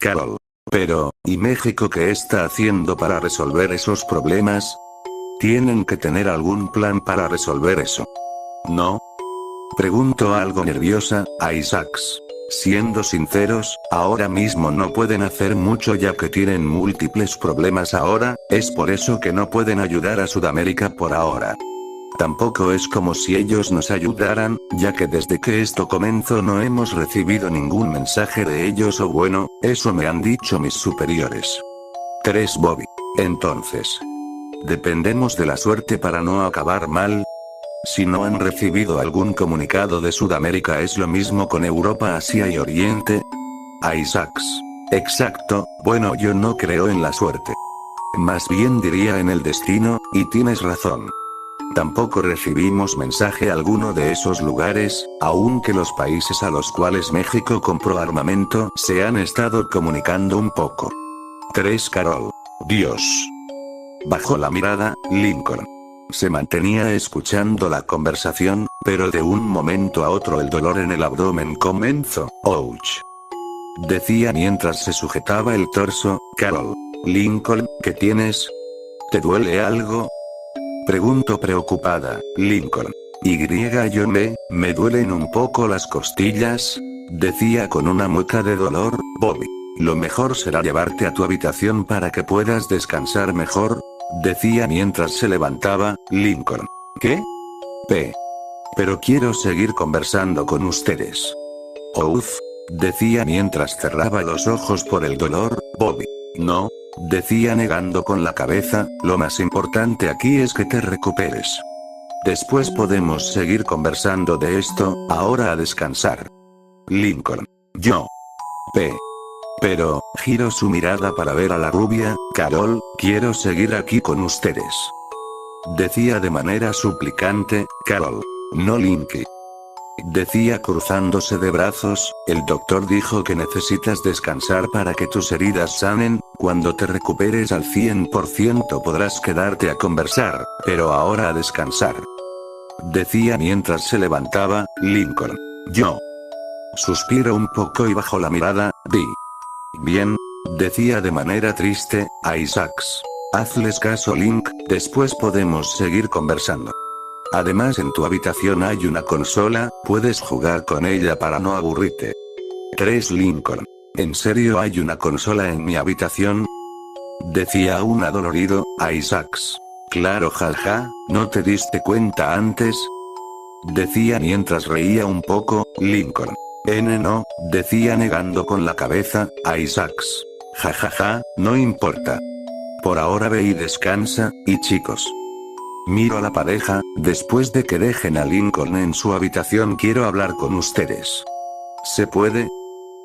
Carol. Pero, ¿y México qué está haciendo para resolver esos problemas? Tienen que tener algún plan para resolver eso. ¿No? Pregunto algo nerviosa, a Isaacs. Siendo sinceros, ahora mismo no pueden hacer mucho ya que tienen múltiples problemas ahora, es por eso que no pueden ayudar a Sudamérica por ahora. Tampoco es como si ellos nos ayudaran, ya que desde que esto comenzó no hemos recibido ningún mensaje de ellos o bueno, eso me han dicho mis superiores. 3 Bobby. Entonces, ¿dependemos de la suerte para no acabar mal? Si no han recibido algún comunicado de Sudamérica es lo mismo con Europa, Asia y Oriente. A Isaacs. Exacto, bueno yo no creo en la suerte. Más bien diría en el destino, y tienes razón. Tampoco recibimos mensaje alguno de esos lugares, aunque los países a los cuales México compró armamento se han estado comunicando un poco. 3 Carol. Dios. Bajó la mirada, Lincoln. Se mantenía escuchando la conversación, pero de un momento a otro el dolor en el abdomen comenzó. Ouch. Decía mientras se sujetaba el torso. Carol. Lincoln, ¿qué tienes? ¿Te duele algo? Pregunto preocupada. Lincoln. Yo me duelen un poco las costillas. Decía con una mueca de dolor. Bobby. Lo mejor será llevarte a tu habitación para que puedas descansar mejor. Decía mientras se levantaba. Lincoln. ¿Qué? Pero quiero seguir conversando con ustedes. Uf. Decía mientras cerraba los ojos por el dolor. Bobby. No. Decía negando con la cabeza, lo más importante aquí es que te recuperes. Después podemos seguir conversando de esto, ahora a descansar. Lincoln. Yo. Pero, giró su mirada para ver a la rubia. Carol, quiero seguir aquí con ustedes. Decía de manera suplicante. Carol. No Linky. Decía cruzándose de brazos, el doctor dijo que necesitas descansar para que tus heridas sanen, cuando te recuperes al 100% podrás quedarte a conversar, pero ahora a descansar. Decía mientras se levantaba. Lincoln. Yo. Suspiro un poco y bajo la mirada. Bien. Decía de manera triste, a Isaacs. Hazles caso Link, después podemos seguir conversando. Además en tu habitación hay una consola, puedes jugar con ella para no aburrirte. 3 Lincoln. ¿En serio hay una consola en mi habitación? Decía aún adolorido, a Isaacs. Claro jaja, ¿no te diste cuenta antes? Decía mientras reía un poco. Lincoln. No, decía negando con la cabeza, a Isaacs. Jajaja, no importa. Por ahora ve y descansa, y chicos. Miro a la pareja, después de que dejen a Lincoln en su habitación quiero hablar con ustedes. ¿Se puede?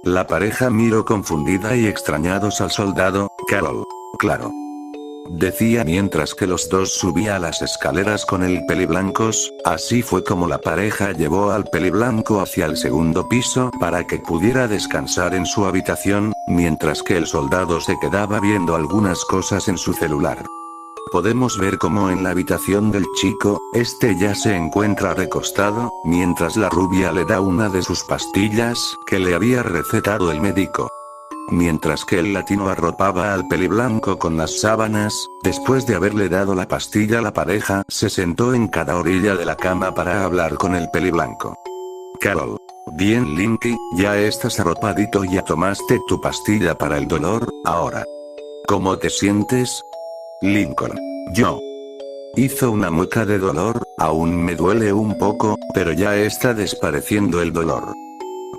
La pareja miró confundida y extrañados al soldado. Carol. Claro. Decía mientras que los dos subían las escaleras con el peliblancos, así fue como la pareja llevó al peliblanco hacia el segundo piso para que pudiera descansar en su habitación, mientras que el soldado se quedaba viendo algunas cosas en su celular. Podemos ver cómo en la habitación del chico, este ya se encuentra recostado, mientras la rubia le da una de sus pastillas que le había recetado el médico. Mientras que el latino arropaba al peliblanco con las sábanas, después de haberle dado la pastilla la pareja se sentó en cada orilla de la cama para hablar con el peliblanco. Carol. Bien Linky, ya estás arropadito y ya tomaste tu pastilla para el dolor, ahora. ¿Cómo te sientes? Lincoln. Yo. Hizo una mueca de dolor, aún me duele un poco, pero ya está desapareciendo el dolor.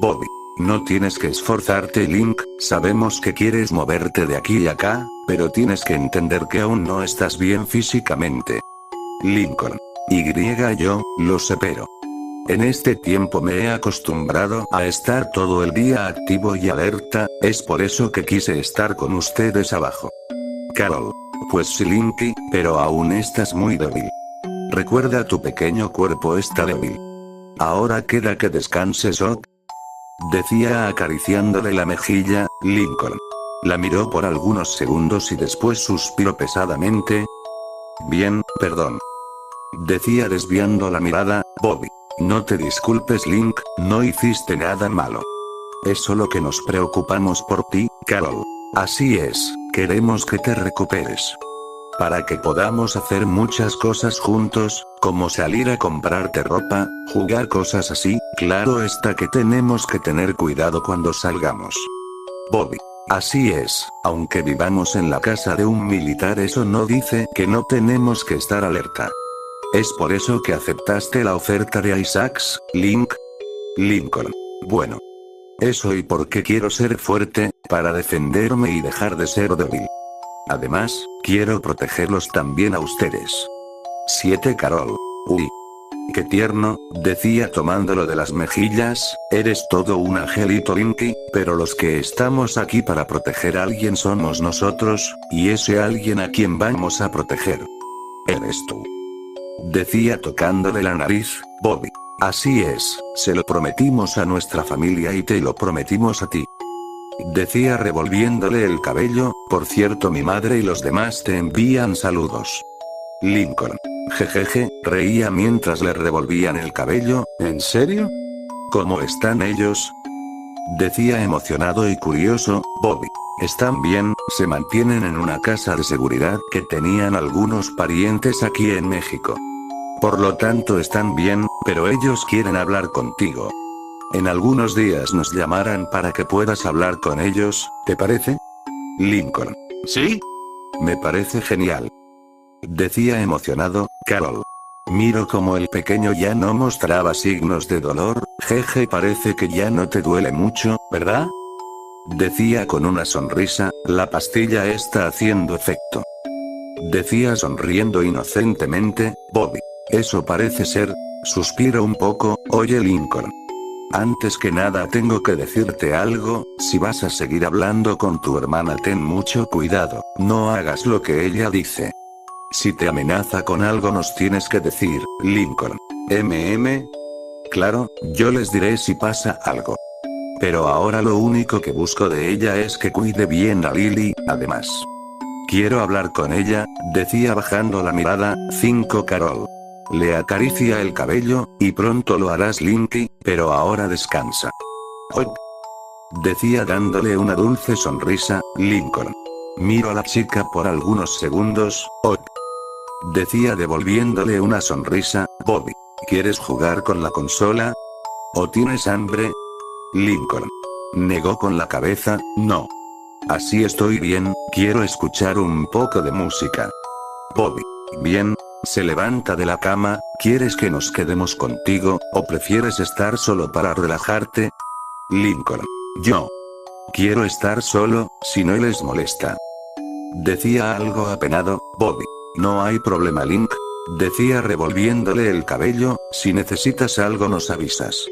Bobby. No tienes que esforzarte Link, sabemos que quieres moverte de aquí y acá, pero tienes que entender que aún no estás bien físicamente. Lincoln. Yo, lo sé pero. En este tiempo me he acostumbrado a estar todo el día activo y alerta, es por eso que quise estar con ustedes abajo. Carol. Pues sí Linky, pero aún estás muy débil. Recuerda tu pequeño cuerpo está débil. Ahora queda que descanses Ok. Decía acariciándole la mejilla. Lincoln. La miró por algunos segundos y después suspiró pesadamente. Bien, perdón. Decía desviando la mirada. Bobby. No te disculpes Link, no hiciste nada malo. Es solo que nos preocupamos por ti, Carol. Así es, queremos que te recuperes. Para que podamos hacer muchas cosas juntos, como salir a comprarte ropa, jugar cosas así, claro está que tenemos que tener cuidado cuando salgamos. Bobby. Así es, aunque vivamos en la casa de un militar, eso no dice que no tenemos que estar alerta. Es por eso que aceptaste la oferta de Isaacs, Lincoln. Bueno. Eso y porque quiero ser fuerte, para defenderme y dejar de ser débil. Además, quiero protegerlos también a ustedes. 7 Carol. Uy. Qué tierno, decía tomándolo de las mejillas, eres todo un angelito Linky, pero los que estamos aquí para proteger a alguien somos nosotros, y ese alguien a quien vamos a proteger eres tú. Decía tocándole la nariz, Bobby. Así es, se lo prometimos a nuestra familia y te lo prometimos a ti. Decía revolviéndole el cabello, por cierto mi madre y los demás te envían saludos. Lincoln. Jejeje, reía mientras le revolvían el cabello, ¿en serio? ¿Cómo están ellos? Decía emocionado y curioso, Bobby. Están bien, se mantienen en una casa de seguridad que tenían algunos parientes aquí en México. Por lo tanto están bien, pero ellos quieren hablar contigo. En algunos días nos llamarán para que puedas hablar con ellos, ¿te parece? Lincoln. ¿Sí? Me parece genial. Decía emocionado, Carol. Miro como el pequeño ya no mostraba signos de dolor, jeje, parece que ya no te duele mucho, ¿verdad? Decía con una sonrisa, la pastilla está haciendo efecto. Decía sonriendo inocentemente, Bobby. Eso parece ser. Suspiro un poco, oye Lincoln. Antes que nada tengo que decirte algo, si vas a seguir hablando con tu hermana ten mucho cuidado, no hagas lo que ella dice. Si te amenaza con algo nos tienes que decir, Lincoln. Claro, yo les diré si pasa algo. Pero ahora lo único que busco de ella es que cuide bien a Lily, además. Quiero hablar con ella, decía bajando la mirada, 5 Carol. Le acaricia el cabello, y pronto lo harás Linky, pero ahora descansa. ¡Oy! Decía dándole una dulce sonrisa, Lincoln. Miro a la chica por algunos segundos, ¡oy! Decía devolviéndole una sonrisa, Bobby. ¿Quieres jugar con la consola? ¿O tienes hambre? Lincoln. Negó con la cabeza, no. Así estoy bien, quiero escuchar un poco de música. Bobby. Bien. Se levanta de la cama, ¿quieres que nos quedemos contigo, o prefieres estar solo para relajarte? Lincoln. Yo. Quiero estar solo, si no les molesta. Decía algo apenado, Bobby. No hay problema Link. Decía revolviéndole el cabello, si necesitas algo nos avisas.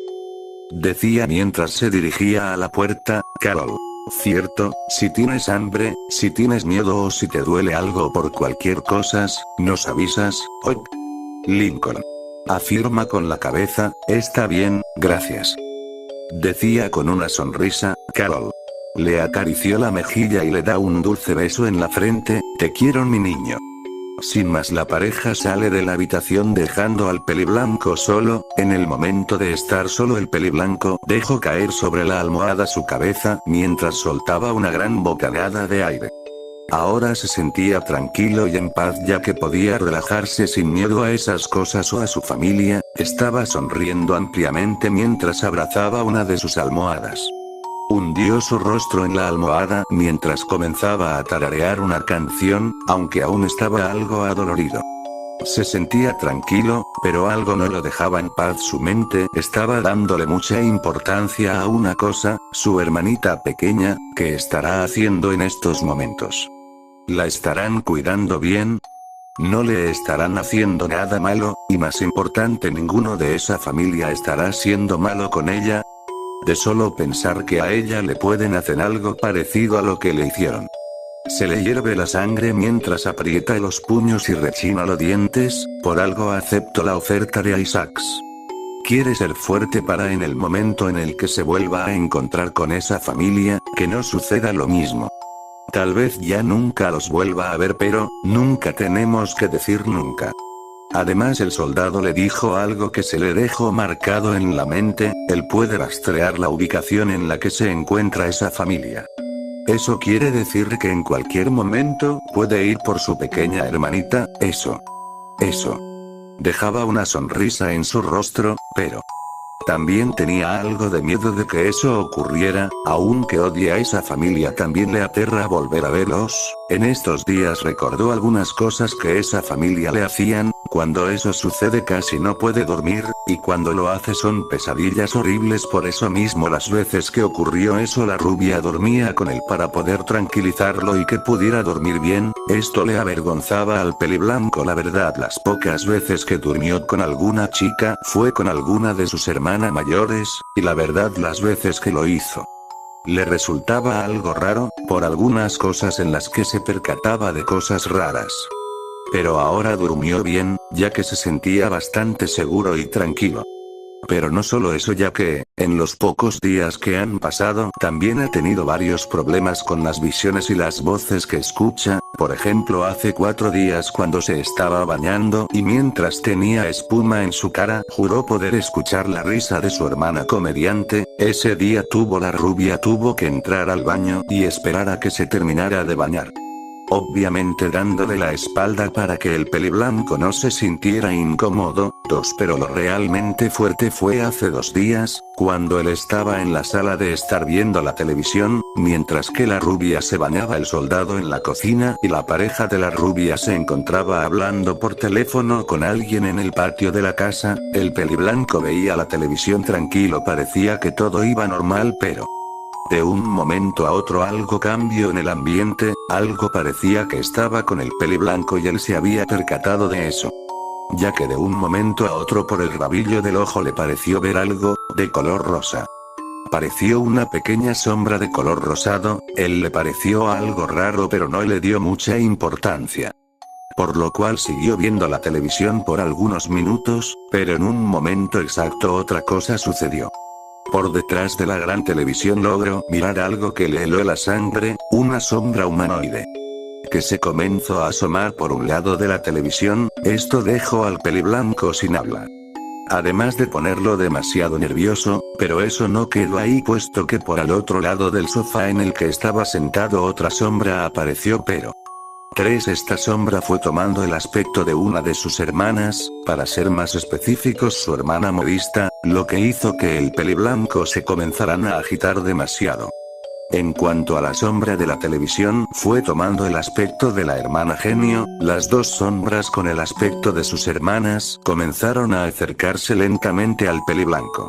Decía mientras se dirigía a la puerta, Carol. Cierto, si tienes hambre, si tienes miedo o si te duele algo por cualquier cosa, nos avisas, ¿oy? Lincoln. Afirma con la cabeza, está bien, gracias. Decía con una sonrisa, Carol. Le acarició la mejilla y le da un dulce beso en la frente, te quiero mi niño. Sin más la pareja sale de la habitación dejando al peliblanco solo, en el momento de estar solo el peliblanco dejó caer sobre la almohada su cabeza mientras soltaba una gran bocanada de aire. Ahora se sentía tranquilo y en paz ya que podía relajarse sin miedo a esas cosas o a su familia, estaba sonriendo ampliamente mientras abrazaba una de sus almohadas. Hundió su rostro en la almohada mientras comenzaba a tararear una canción, aunque aún estaba algo adolorido. Se sentía tranquilo, pero algo no lo dejaba en paz. Su mente estaba dándole mucha importancia a una cosa, su hermanita pequeña, ¿qué estará haciendo en estos momentos? ¿La estarán cuidando bien? ¿No le estarán haciendo nada malo? Y más importante, ninguno de esa familia estará siendo malo con ella. De solo pensar que a ella le pueden hacer algo parecido a lo que le hicieron. Se le hierve la sangre mientras aprieta los puños y rechina los dientes, por algo acepto la oferta de Isaacs. Quiere ser fuerte para en el momento en el que se vuelva a encontrar con esa familia, que no suceda lo mismo. Tal vez ya nunca los vuelva a ver, pero, nunca tenemos que decir nunca. Además el soldado le dijo algo que se le dejó marcado en la mente, él puede rastrear la ubicación en la que se encuentra esa familia. Eso quiere decir que en cualquier momento puede ir por su pequeña hermanita, eso. Dejaba una sonrisa en su rostro, pero también tenía algo de miedo de que eso ocurriera, aunque odia a esa familia también le aterra volver a verlos. En estos días recordó algunas cosas que esa familia le hacían, cuando eso sucede casi no puede dormir, y cuando lo hace son pesadillas horribles. Por eso mismo las veces que ocurrió eso la rubia dormía con él para poder tranquilizarlo y que pudiera dormir bien. Esto le avergonzaba al peliblanco. La verdad, las pocas veces que durmió con alguna chica fue con alguna de sus hermanas mayores, y la verdad las veces que lo hizo le resultaba algo raro, por algunas cosas en las que se percataba de cosas raras. Pero ahora durmió bien, ya que se sentía bastante seguro y tranquilo. Pero no solo eso, ya que, en los pocos días que han pasado, también ha tenido varios problemas con las visiones y las voces que escucha. Por ejemplo, hace 4 días cuando se estaba bañando y mientras tenía espuma en su cara, juró poder escuchar la risa de su hermana comediante. Ese día la rubia tuvo que entrar al baño y esperar a que se terminara de bañar, obviamente dándole la espalda para que el peliblanco no se sintiera incómodo. Pero lo realmente fuerte fue hace 2 días, cuando él estaba en la sala de estar viendo la televisión, mientras que la rubia se bañaba, el soldado en la cocina y la pareja de la rubia se encontraba hablando por teléfono con alguien en el patio de la casa. El peliblanco veía la televisión tranquilo, parecía que todo iba normal, pero de un momento a otro algo cambió en el ambiente, algo parecía que estaba con el peliblanco y él se había percatado de eso, ya que de un momento a otro por el rabillo del ojo le pareció ver algo de color rosa. Pareció una pequeña sombra de color rosado. Él le pareció algo raro pero no le dio mucha importancia, por lo cual siguió viendo la televisión por algunos minutos, pero en un momento exacto otra cosa sucedió. Por detrás de la gran televisión logró mirar algo que le heló la sangre, una sombra humanoide que se comenzó a asomar por un lado de la televisión. Esto dejó al peliblanco sin habla, además de ponerlo demasiado nervioso. Pero eso no quedó ahí, puesto que por al otro lado del sofá en el que estaba sentado otra sombra apareció, pero esta sombra fue tomando el aspecto de una de sus hermanas, para ser más específicos su hermana modista, lo que hizo que el peliblanco se comenzaran a agitar demasiado. En cuanto a la sombra de la televisión, fue tomando el aspecto de la hermana genio. Las dos sombras con el aspecto de sus hermanas comenzaron a acercarse lentamente al peliblanco.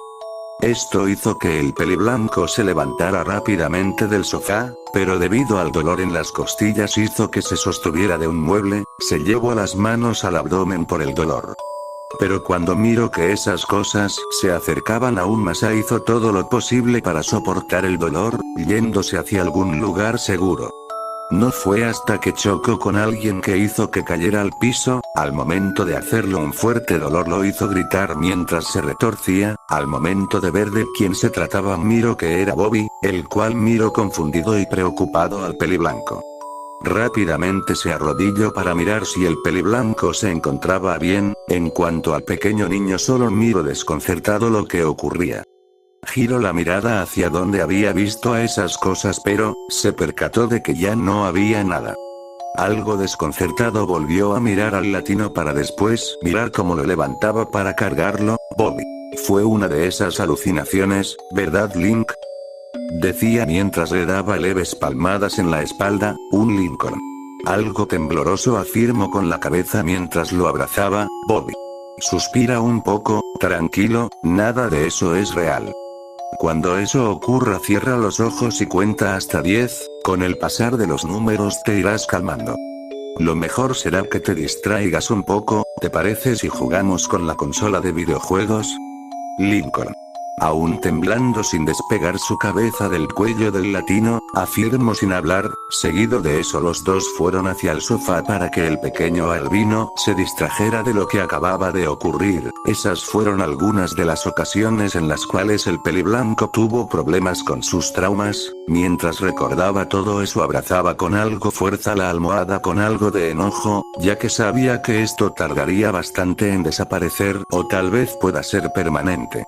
Esto hizo que el peliblanco se levantara rápidamente del sofá, pero debido al dolor en las costillas hizo que se sostuviera de un mueble. Se llevó las manos al abdomen por el dolor. Pero cuando miró que esas cosas se acercaban aún más, hizo todo lo posible para soportar el dolor, yéndose hacia algún lugar seguro. No fue hasta que chocó con alguien que hizo que cayera al piso. Al momento de hacerlo, un fuerte dolor lo hizo gritar mientras se retorcía. Al momento de ver de quién se trataba, miró que era Bobby, el cual miró confundido y preocupado al peliblanco. Rápidamente se arrodilló para mirar si el peliblanco se encontraba bien. En cuanto al pequeño niño, solo miró desconcertado lo que ocurría. Giró la mirada hacia donde había visto a esas cosas, pero se percató de que ya no había nada. Algo desconcertado volvió a mirar al latino para después mirar cómo lo levantaba para cargarlo. Bobby. Fue una de esas alucinaciones, ¿verdad, Link?, decía mientras le daba leves palmadas en la espalda. Un Lincoln algo tembloroso afirmó con la cabeza mientras lo abrazaba. Bobby suspira un poco. Tranquilo, nada de eso es real. Cuando eso ocurra, cierra los ojos y cuenta hasta 10, con el pasar de los números te irás calmando. Lo mejor será que te distraigas un poco. ¿Te parece si jugamos con la consola de videojuegos? Lincoln, aún temblando sin despegar su cabeza del cuello del latino, afirmó sin hablar. Seguido de eso los dos fueron hacia el sofá para que el pequeño albino se distrajera de lo que acababa de ocurrir. Esas fueron algunas de las ocasiones en las cuales el peliblanco tuvo problemas con sus traumas. Mientras recordaba todo eso, abrazaba con algo fuerza la almohada con algo de enojo, ya que sabía que esto tardaría bastante en desaparecer, o tal vez pueda ser permanente.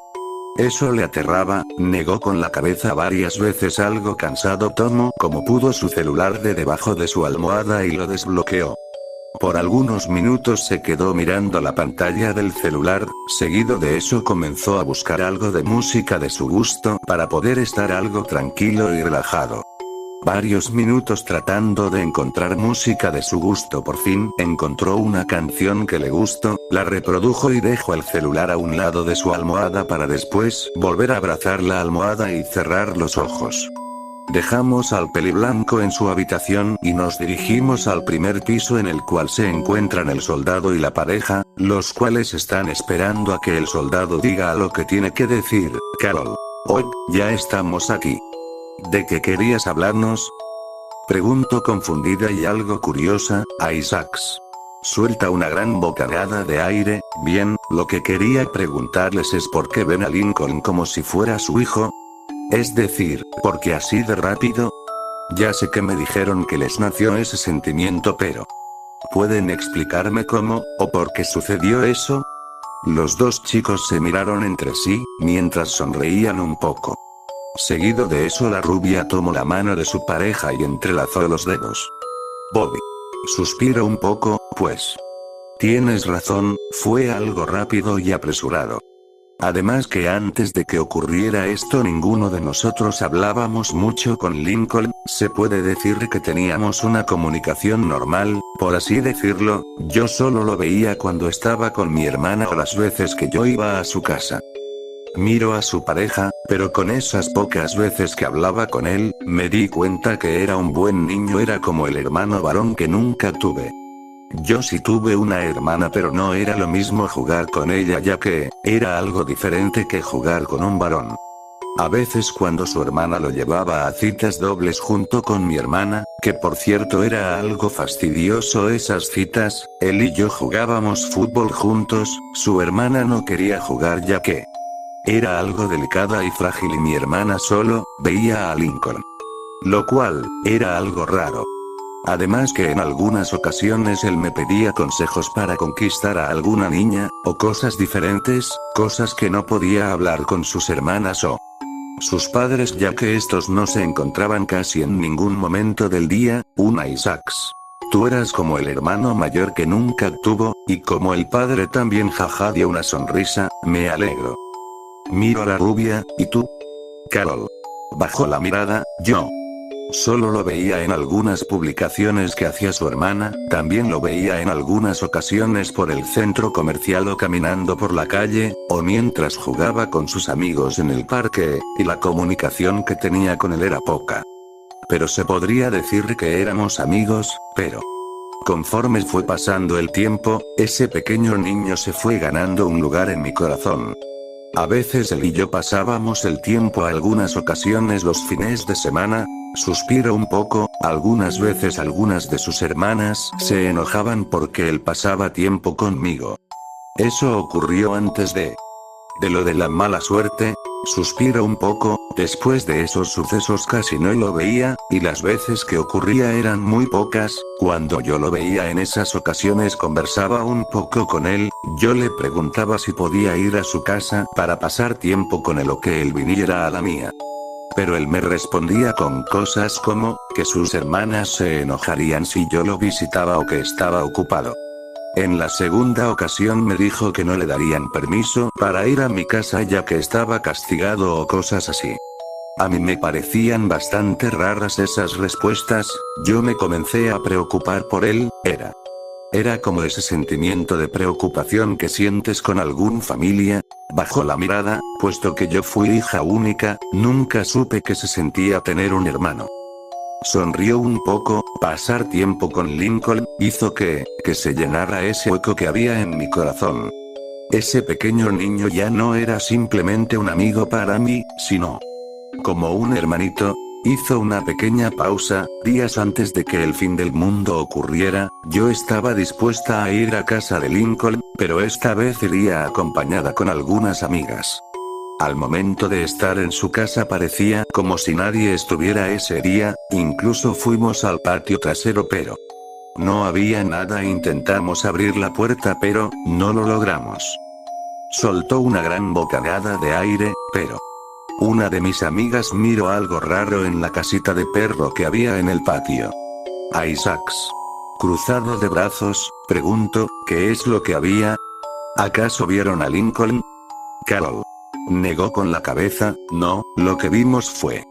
Eso le aterraba, negó con la cabeza varias veces. Algo cansado tomó como pudo su celular de debajo de su almohada y lo desbloqueó. Por algunos minutos se quedó mirando la pantalla del celular, seguido de eso comenzó a buscar algo de música de su gusto para poder estar algo tranquilo y relajado. Varios minutos tratando de encontrar música de su gusto. Por fin encontró una canción que le gustó, la reprodujo y dejó el celular a un lado de su almohada para después volver a abrazar la almohada y cerrar los ojos. Dejamos al peliblanco en su habitación y nos dirigimos al primer piso en el cual se encuentran el soldado y la pareja, los cuales están esperando a que el soldado diga lo que tiene que decir. Carol. Oh, ya estamos aquí. ¿De qué querías hablarnos? Pregunto confundida y algo curiosa, a Isaacs. Suelta una gran bocanada de aire. Bien, lo que quería preguntarles es por qué ven a Lincoln como si fuera su hijo. Es decir, ¿por qué así de rápido? Ya sé que me dijeron que les nació ese sentimiento, pero ¿pueden explicarme cómo, o por qué sucedió eso? Los dos chicos se miraron entre sí, mientras sonreían un poco. Seguido de eso la rubia tomó la mano de su pareja y entrelazó los dedos. Bobby. Suspiro un poco, pues. Tienes razón, fue algo rápido y apresurado. Además que antes de que ocurriera esto ninguno de nosotros hablábamos mucho con Lincoln, se puede decir que teníamos una comunicación normal, por así decirlo, yo solo lo veía cuando estaba con mi hermana o las veces que yo iba a su casa. Miro a su pareja, pero con esas pocas veces que hablaba con él, me di cuenta que era un buen niño, era como el hermano varón que nunca tuve. Yo sí tuve una hermana, pero no era lo mismo jugar con ella, ya que era algo diferente que jugar con un varón. A veces cuando su hermana lo llevaba a citas dobles junto con mi hermana, que por cierto era algo fastidioso esas citas, él y yo jugábamos fútbol juntos, su hermana no quería jugar ya que era algo delicada y frágil y mi hermana solo veía a Lincoln. Lo cual era algo raro. Además que en algunas ocasiones él me pedía consejos para conquistar a alguna niña, o cosas diferentes, cosas que no podía hablar con sus hermanas o sus padres, ya que estos no se encontraban casi en ningún momento del día. Una Isaacs. Tú eras como el hermano mayor que nunca tuvo, y como el padre también, jaja, dio una sonrisa, me alegro. Miro a la rubia, ¿y tú? Carol. Bajó la mirada, yo solo lo veía en algunas publicaciones que hacía su hermana, también lo veía en algunas ocasiones por el centro comercial o caminando por la calle, o mientras jugaba con sus amigos en el parque, y la comunicación que tenía con él era poca. Pero se podría decir que éramos amigos, pero conforme fue pasando el tiempo, ese pequeño niño se fue ganando un lugar en mi corazón. A veces él y yo pasábamos el tiempo, algunas ocasiones los fines de semana. Suspiro un poco, algunas veces algunas de sus hermanas se enojaban porque él pasaba tiempo conmigo. Eso ocurrió antes de lo de la mala suerte. Suspiro un poco, después de esos sucesos casi no lo veía, y las veces que ocurría eran muy pocas. Cuando yo lo veía en esas ocasiones conversaba un poco con él, yo le preguntaba si podía ir a su casa para pasar tiempo con él o que él viniera a la mía. Pero él me respondía con cosas como, que sus hermanas se enojarían si yo lo visitaba o que estaba ocupado. En la segunda ocasión me dijo que no le darían permiso para ir a mi casa ya que estaba castigado o cosas así. A mí me parecían bastante raras esas respuestas, yo me comencé a preocupar por él, era como ese sentimiento de preocupación que sientes con algún familia. Bajó la mirada, puesto que yo fui hija única, nunca supe que se sentía tener un hermano. Sonrió un poco, pasar tiempo con Lincoln, hizo que se llenara ese hueco que había en mi corazón. Ese pequeño niño ya no era simplemente un amigo para mí, sino como un hermanito. Hizo una pequeña pausa, días antes de que el fin del mundo ocurriera, yo estaba dispuesta a ir a casa de Lincoln, pero esta vez iría acompañada con algunas amigas. Al momento de estar en su casa parecía como si nadie estuviera ese día, incluso fuimos al patio trasero pero no había nada. Intentamos abrir la puerta pero no lo logramos. Soltó una gran bocanada de aire, pero una de mis amigas miró algo raro en la casita de perro que había en el patio. Isaacs. Cruzado de brazos, pregunto, ¿qué es lo que había? ¿Acaso vieron a Lincoln? Carol negó con la cabeza, no, lo que vimos fue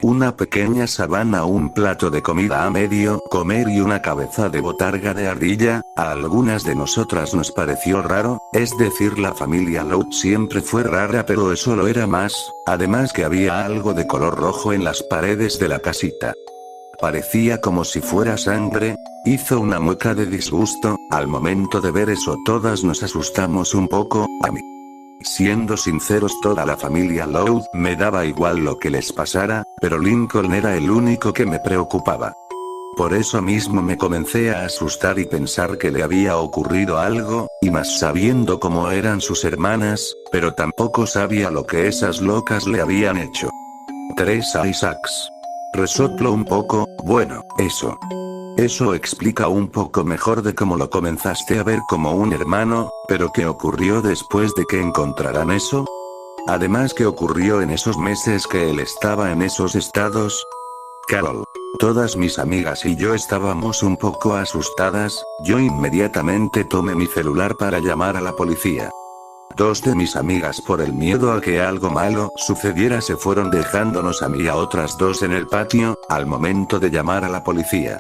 una pequeña sabana, un plato de comida a medio comer y una cabeza de botarga de ardilla. A algunas de nosotras nos pareció raro, es decir, la familia Loud siempre fue rara, pero eso lo era más, además que había algo de color rojo en las paredes de la casita. Parecía como si fuera sangre. Hizo una mueca de disgusto. Al momento de ver eso todas nos asustamos un poco. A mí, siendo sinceros, toda la familia Loud me daba igual lo que les pasara, pero Lincoln era el único que me preocupaba. Por eso mismo me comencé a asustar y pensar que le había ocurrido algo, y más sabiendo cómo eran sus hermanas, pero tampoco sabía lo que esas locas le habían hecho. Teresa Isaacs. Resopló un poco, bueno, eso explica un poco mejor de cómo lo comenzaste a ver como un hermano, pero ¿qué ocurrió después de que encontraran eso? Además, ¿qué ocurrió en esos meses que él estaba en esos estados? Carol. Todas mis amigas y yo estábamos un poco asustadas. Yo inmediatamente tomé mi celular para llamar a la policía. Dos de mis amigas, por el miedo a que algo malo sucediera, se fueron dejándonos a mí y a otras dos en el patio. Al momento de llamar a la policía,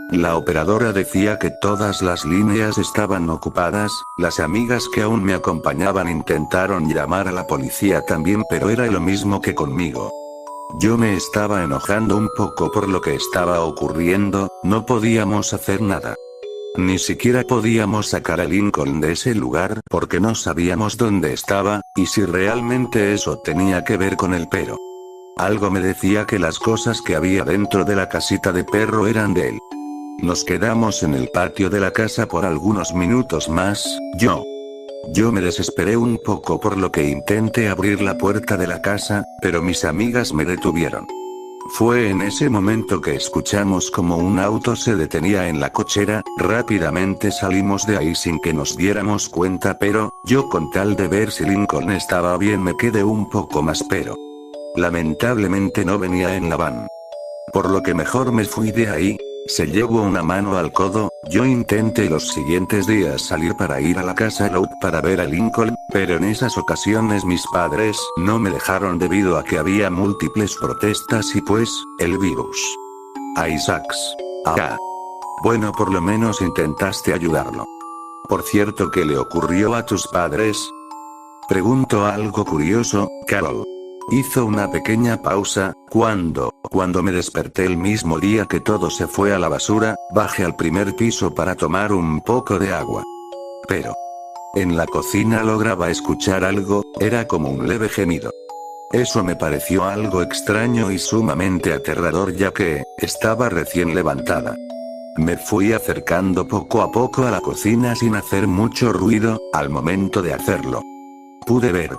la operadora decía que todas las líneas estaban ocupadas. Las amigas que aún me acompañaban intentaron llamar a la policía también, pero era lo mismo que conmigo. Yo me estaba enojando un poco por lo que estaba ocurriendo. No podíamos hacer nada. Ni siquiera podíamos sacar a Lincoln de ese lugar porque no sabíamos dónde estaba, y si realmente eso tenía que ver con él, pero algo me decía que las cosas que había dentro de la casita de perro eran de él. Nos quedamos en el patio de la casa por algunos minutos más. Yo me desesperé un poco, por lo que intenté abrir la puerta de la casa, pero mis amigas me detuvieron. Fue en ese momento que escuchamos como un auto se detenía en la cochera. Rápidamente salimos de ahí sin que nos diéramos cuenta, pero yo, con tal de ver si Lincoln estaba bien, me quedé un poco más, pero lamentablemente no venía en la van. Por lo que mejor me fui de ahí. Se llevó una mano al codo. Yo intenté los siguientes días salir para ir a la casa Loud para ver a Lincoln, pero en esas ocasiones mis padres no me dejaron debido a que había múltiples protestas y pues, el virus. Isaacs. Ah. Bueno, por lo menos intentaste ayudarlo. Por cierto, ¿qué le ocurrió a tus padres? Preguntó algo curioso, Carol. Hizo una pequeña pausa. Cuando me desperté el mismo día que todo se fue a la basura, bajé al primer piso para tomar un poco de agua. Pero en la cocina lograba escuchar algo, era como un leve gemido. Eso me pareció algo extraño y sumamente aterrador, ya que estaba recién levantada. Me fui acercando poco a poco a la cocina sin hacer mucho ruido. Al momento de hacerlo, pude ver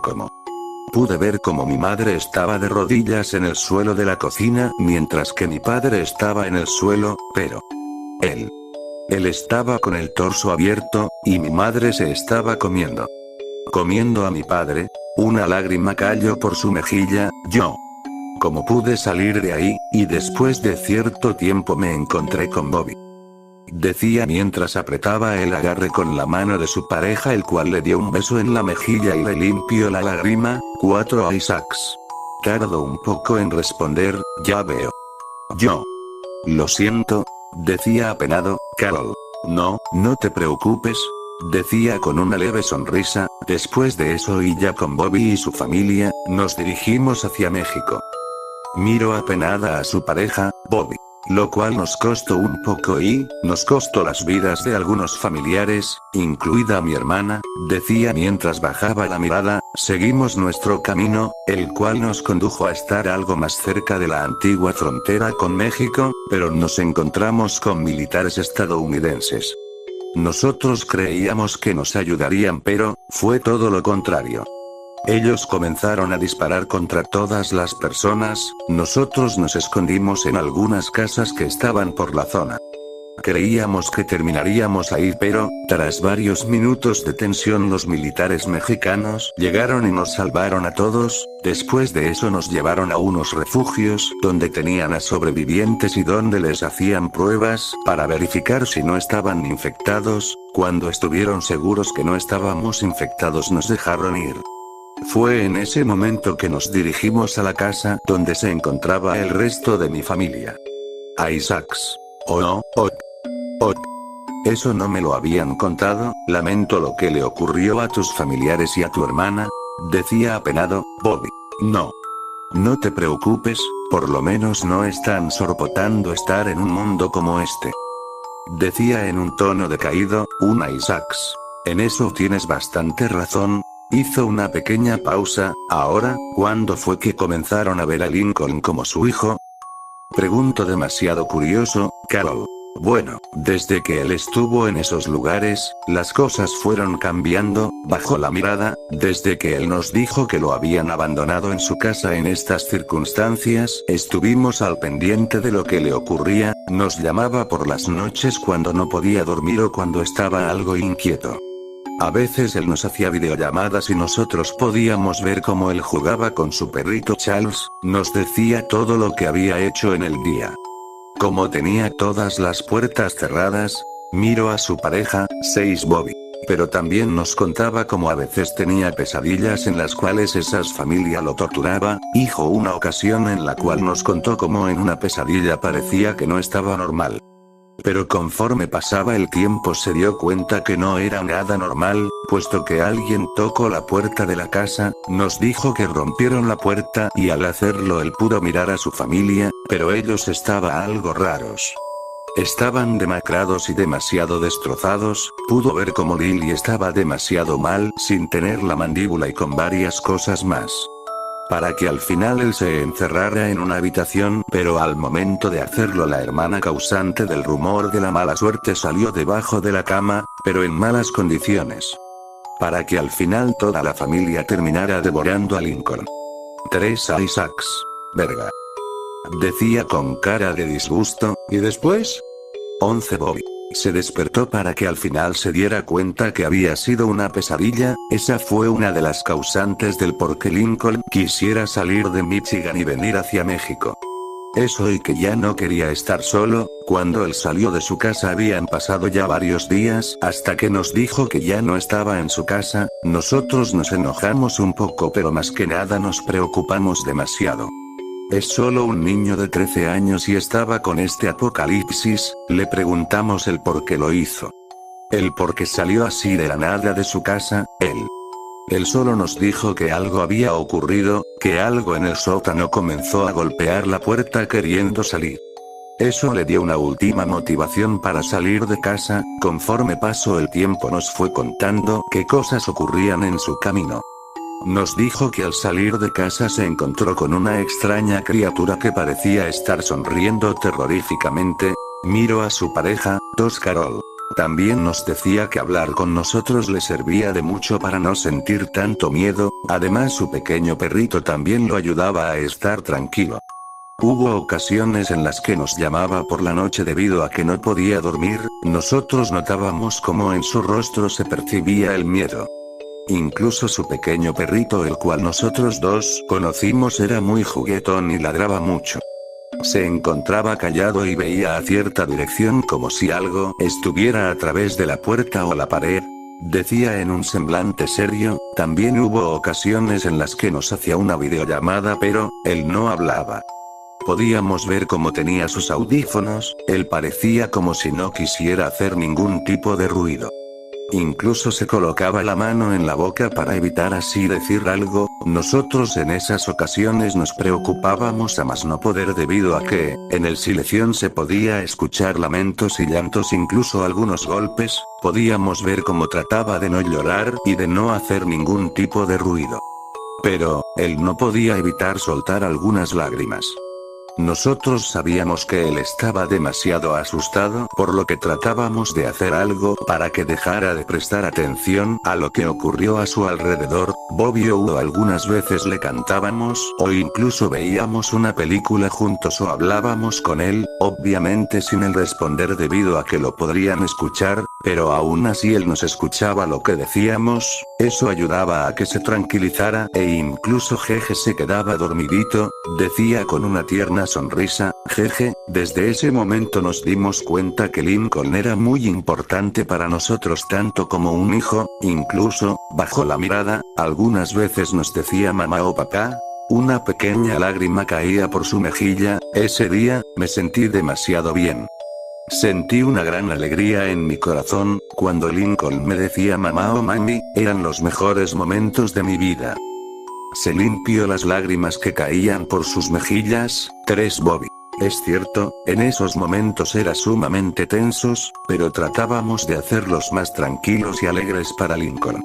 cómo mi madre estaba de rodillas en el suelo de la cocina, mientras que mi padre estaba en el suelo, pero él estaba con el torso abierto, y mi madre se estaba comiendo a mi padre. Una lágrima cayó por su mejilla. ¿Cómo pude salir de ahí? Y después de cierto tiempo me encontré con Bobby, decía mientras apretaba el agarre con la mano de su pareja, el cual le dio un beso en la mejilla y le limpió la lágrima. 4 Isaacs. Tardó un poco en responder. Ya veo. Lo siento, decía apenado. Carol. No te preocupes, decía con una leve sonrisa. Después de eso, y ya con Bobby y su familia, nos dirigimos hacia México. Miró apenada a su pareja, Bobby, lo cual nos costó un poco y nos costó las vidas de algunos familiares, incluida mi hermana, decía mientras bajaba la mirada. Seguimos nuestro camino, el cual nos condujo a estar algo más cerca de la antigua frontera con México, pero nos encontramos con militares estadounidenses. Nosotros creíamos que nos ayudarían, pero fue todo lo contrario. Ellos comenzaron a disparar contra todas las personas. Nosotros nos escondimos en algunas casas que estaban por la zona. Creíamos que terminaríamos ahí, pero, tras varios minutos de tensión, los militares mexicanos llegaron y nos salvaron a todos. Después de eso nos llevaron a unos refugios, donde tenían a sobrevivientes y donde les hacían pruebas, para verificar si no estaban infectados. Cuando estuvieron seguros que no estábamos infectados, nos dejaron ir. Fue en ese momento que nos dirigimos a la casa donde se encontraba el resto de mi familia. A Isaacs. Oh no, eso no me lo habían contado. Lamento lo que le ocurrió a tus familiares y a tu hermana, decía apenado Bobby. No te preocupes, por lo menos no están soportando estar en un mundo como este, decía en un tono decaído, una Isaacs. En eso tienes bastante razón. Hizo una pequeña pausa. Ahora, ¿cuándo fue que comenzaron a ver a Lincoln como su hijo? Pregunto demasiado curioso, Carol. Bueno, desde que él estuvo en esos lugares, las cosas fueron cambiando. Bajó la mirada. Desde que él nos dijo que lo habían abandonado en su casa en estas circunstancias, estuvimos al pendiente de lo que le ocurría. Nos llamaba por las noches cuando no podía dormir o cuando estaba algo inquieto. A veces él nos hacía videollamadas y nosotros podíamos ver cómo él jugaba con su perrito Charles. Nos decía todo lo que había hecho en el día. Como tenía todas las puertas cerradas, miró a su pareja, 6 Bobby. Pero también nos contaba cómo a veces tenía pesadillas en las cuales esa familia lo torturaba. Hizo una ocasión en la cual nos contó cómo en una pesadilla parecía que no estaba normal. Pero conforme pasaba el tiempo se dio cuenta que no era nada normal, puesto que alguien tocó la puerta de la casa. Nos dijo que rompieron la puerta y al hacerlo él pudo mirar a su familia, pero ellos estaban algo raros. Estaban demacrados y demasiado destrozados. Pudo ver cómo Lily estaba demasiado mal, sin tener la mandíbula y con varias cosas más. Para que al final él se encerrara en una habitación, pero al momento de hacerlo la hermana causante del rumor de la mala suerte salió debajo de la cama, pero en malas condiciones. Para que al final toda la familia terminara devorando a Lincoln. 3 a Isaacs. Verga. Decía con cara de disgusto. ¿Y después? 11 Bobby. Se despertó para que al final se diera cuenta que había sido una pesadilla. Esa fue una de las causantes del por qué Lincoln quisiera salir de Michigan y venir hacia México. Eso y que ya no quería estar solo. Cuando él salió de su casa habían pasado ya varios días hasta que nos dijo que ya no estaba en su casa. Nosotros nos enojamos un poco, pero más que nada nos preocupamos demasiado. Es solo un niño de 13 años y estaba con este apocalipsis. Le preguntamos el por qué lo hizo. El por qué salió así de la nada de su casa. Él solo nos dijo que algo había ocurrido, que algo en el sótano comenzó a golpear la puerta queriendo salir. Eso le dio una última motivación para salir de casa. Conforme pasó el tiempo nos fue contando qué cosas ocurrían en su camino. Nos dijo que al salir de casa se encontró con una extraña criatura que parecía estar sonriendo terroríficamente. Miró a su pareja, 2 Carol. También nos decía que hablar con nosotros le servía de mucho para no sentir tanto miedo. Además su pequeño perrito también lo ayudaba a estar tranquilo. Hubo ocasiones en las que nos llamaba por la noche debido a que no podía dormir. Nosotros notábamos cómo en su rostro se percibía el miedo. Incluso su pequeño perrito, el cual nosotros 2 conocimos, era muy juguetón y ladraba mucho. Se encontraba callado y veía a cierta dirección como si algo estuviera a través de la puerta o la pared. Decía en un semblante serio. También hubo ocasiones en las que nos hacía una videollamada, pero él no hablaba. Podíamos ver cómo tenía sus audífonos. Él parecía como si no quisiera hacer ningún tipo de ruido. Incluso se colocaba la mano en la boca para evitar así decir algo. Nosotros en esas ocasiones nos preocupábamos a más no poder debido a que, en el silencio se podía escuchar lamentos y llantos, incluso algunos golpes. Podíamos ver cómo trataba de no llorar y de no hacer ningún tipo de ruido. Pero, él no podía evitar soltar algunas lágrimas. Nosotros sabíamos que él estaba demasiado asustado, por lo que tratábamos de hacer algo para que dejara de prestar atención a lo que ocurrió a su alrededor. Bobby o algunas veces le cantábamos o incluso veíamos una película juntos o hablábamos con él, obviamente sin él responder debido a que lo podrían escuchar, pero aún así él nos escuchaba lo que decíamos. Eso ayudaba a que se tranquilizara e incluso Jeje se quedaba dormidito, decía con una tierna sonrisa. Jeje, desde ese momento nos dimos cuenta que Lincoln era muy importante para nosotros tanto como un hijo, incluso, bajo la mirada, algunas veces nos decía mamá o papá. Una pequeña lágrima caía por su mejilla. Ese día, me sentí demasiado bien. Sentí una gran alegría en mi corazón, cuando Lincoln me decía mamá o mami, eran los mejores momentos de mi vida. Se limpió las lágrimas que caían por sus mejillas. 3 Bobby. Es cierto, en esos momentos era sumamente tensos, pero tratábamos de hacerlos más tranquilos y alegres para Lincoln.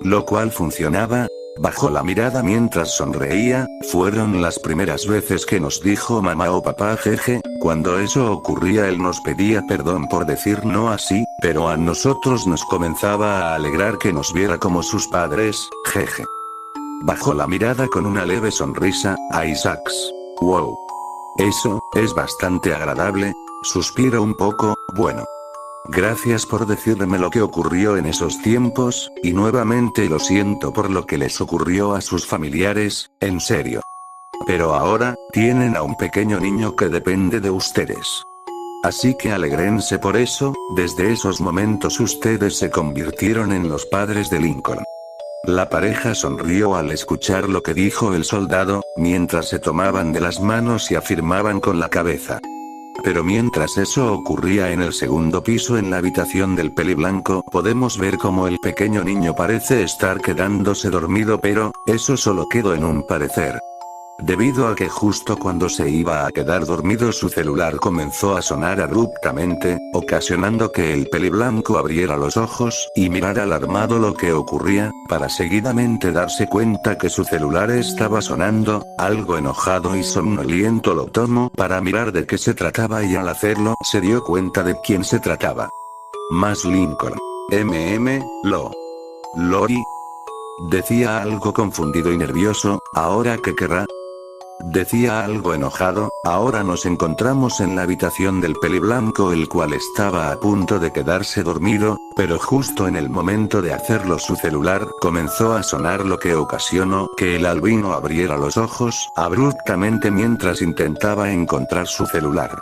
Lo cual funcionaba. Bajo la mirada mientras sonreía, fueron las primeras veces que nos dijo mamá o papá jeje. Cuando eso ocurría él nos pedía perdón por decir no así, pero a nosotros nos comenzaba a alegrar que nos viera como sus padres, jeje. Bajó la mirada con una leve sonrisa. Isaacs. Wow. Eso, es bastante agradable. Suspiro un poco. Bueno. Gracias por decirme lo que ocurrió en esos tiempos, y nuevamente lo siento por lo que les ocurrió a sus familiares, en serio. Pero ahora, tienen a un pequeño niño que depende de ustedes. Así que alégrense por eso. Desde esos momentos ustedes se convirtieron en los padres de Lincoln. La pareja sonrió al escuchar lo que dijo el soldado, mientras se tomaban de las manos y afirmaban con la cabeza. Pero mientras eso ocurría en el segundo piso en la habitación del peliblanco, podemos ver cómo el pequeño niño parece estar quedándose dormido, pero, eso solo quedó en un parecer. Debido a que justo cuando se iba a quedar dormido su celular comenzó a sonar abruptamente, ocasionando que el peliblanco abriera los ojos y mirara alarmado lo que ocurría, para seguidamente darse cuenta que su celular estaba sonando. Algo enojado y somnoliento lo tomó para mirar de qué se trataba y al hacerlo se dio cuenta de quién se trataba. Más Lincoln. Lori. Decía algo confundido y nervioso. ¿Ahora qué querrá? Decía algo enojado. Ahora nos encontramos en la habitación del peliblanco, el cual estaba a punto de quedarse dormido, pero justo en el momento de hacerlo su celular comenzó a sonar, lo que ocasionó que el albino abriera los ojos abruptamente mientras intentaba encontrar su celular.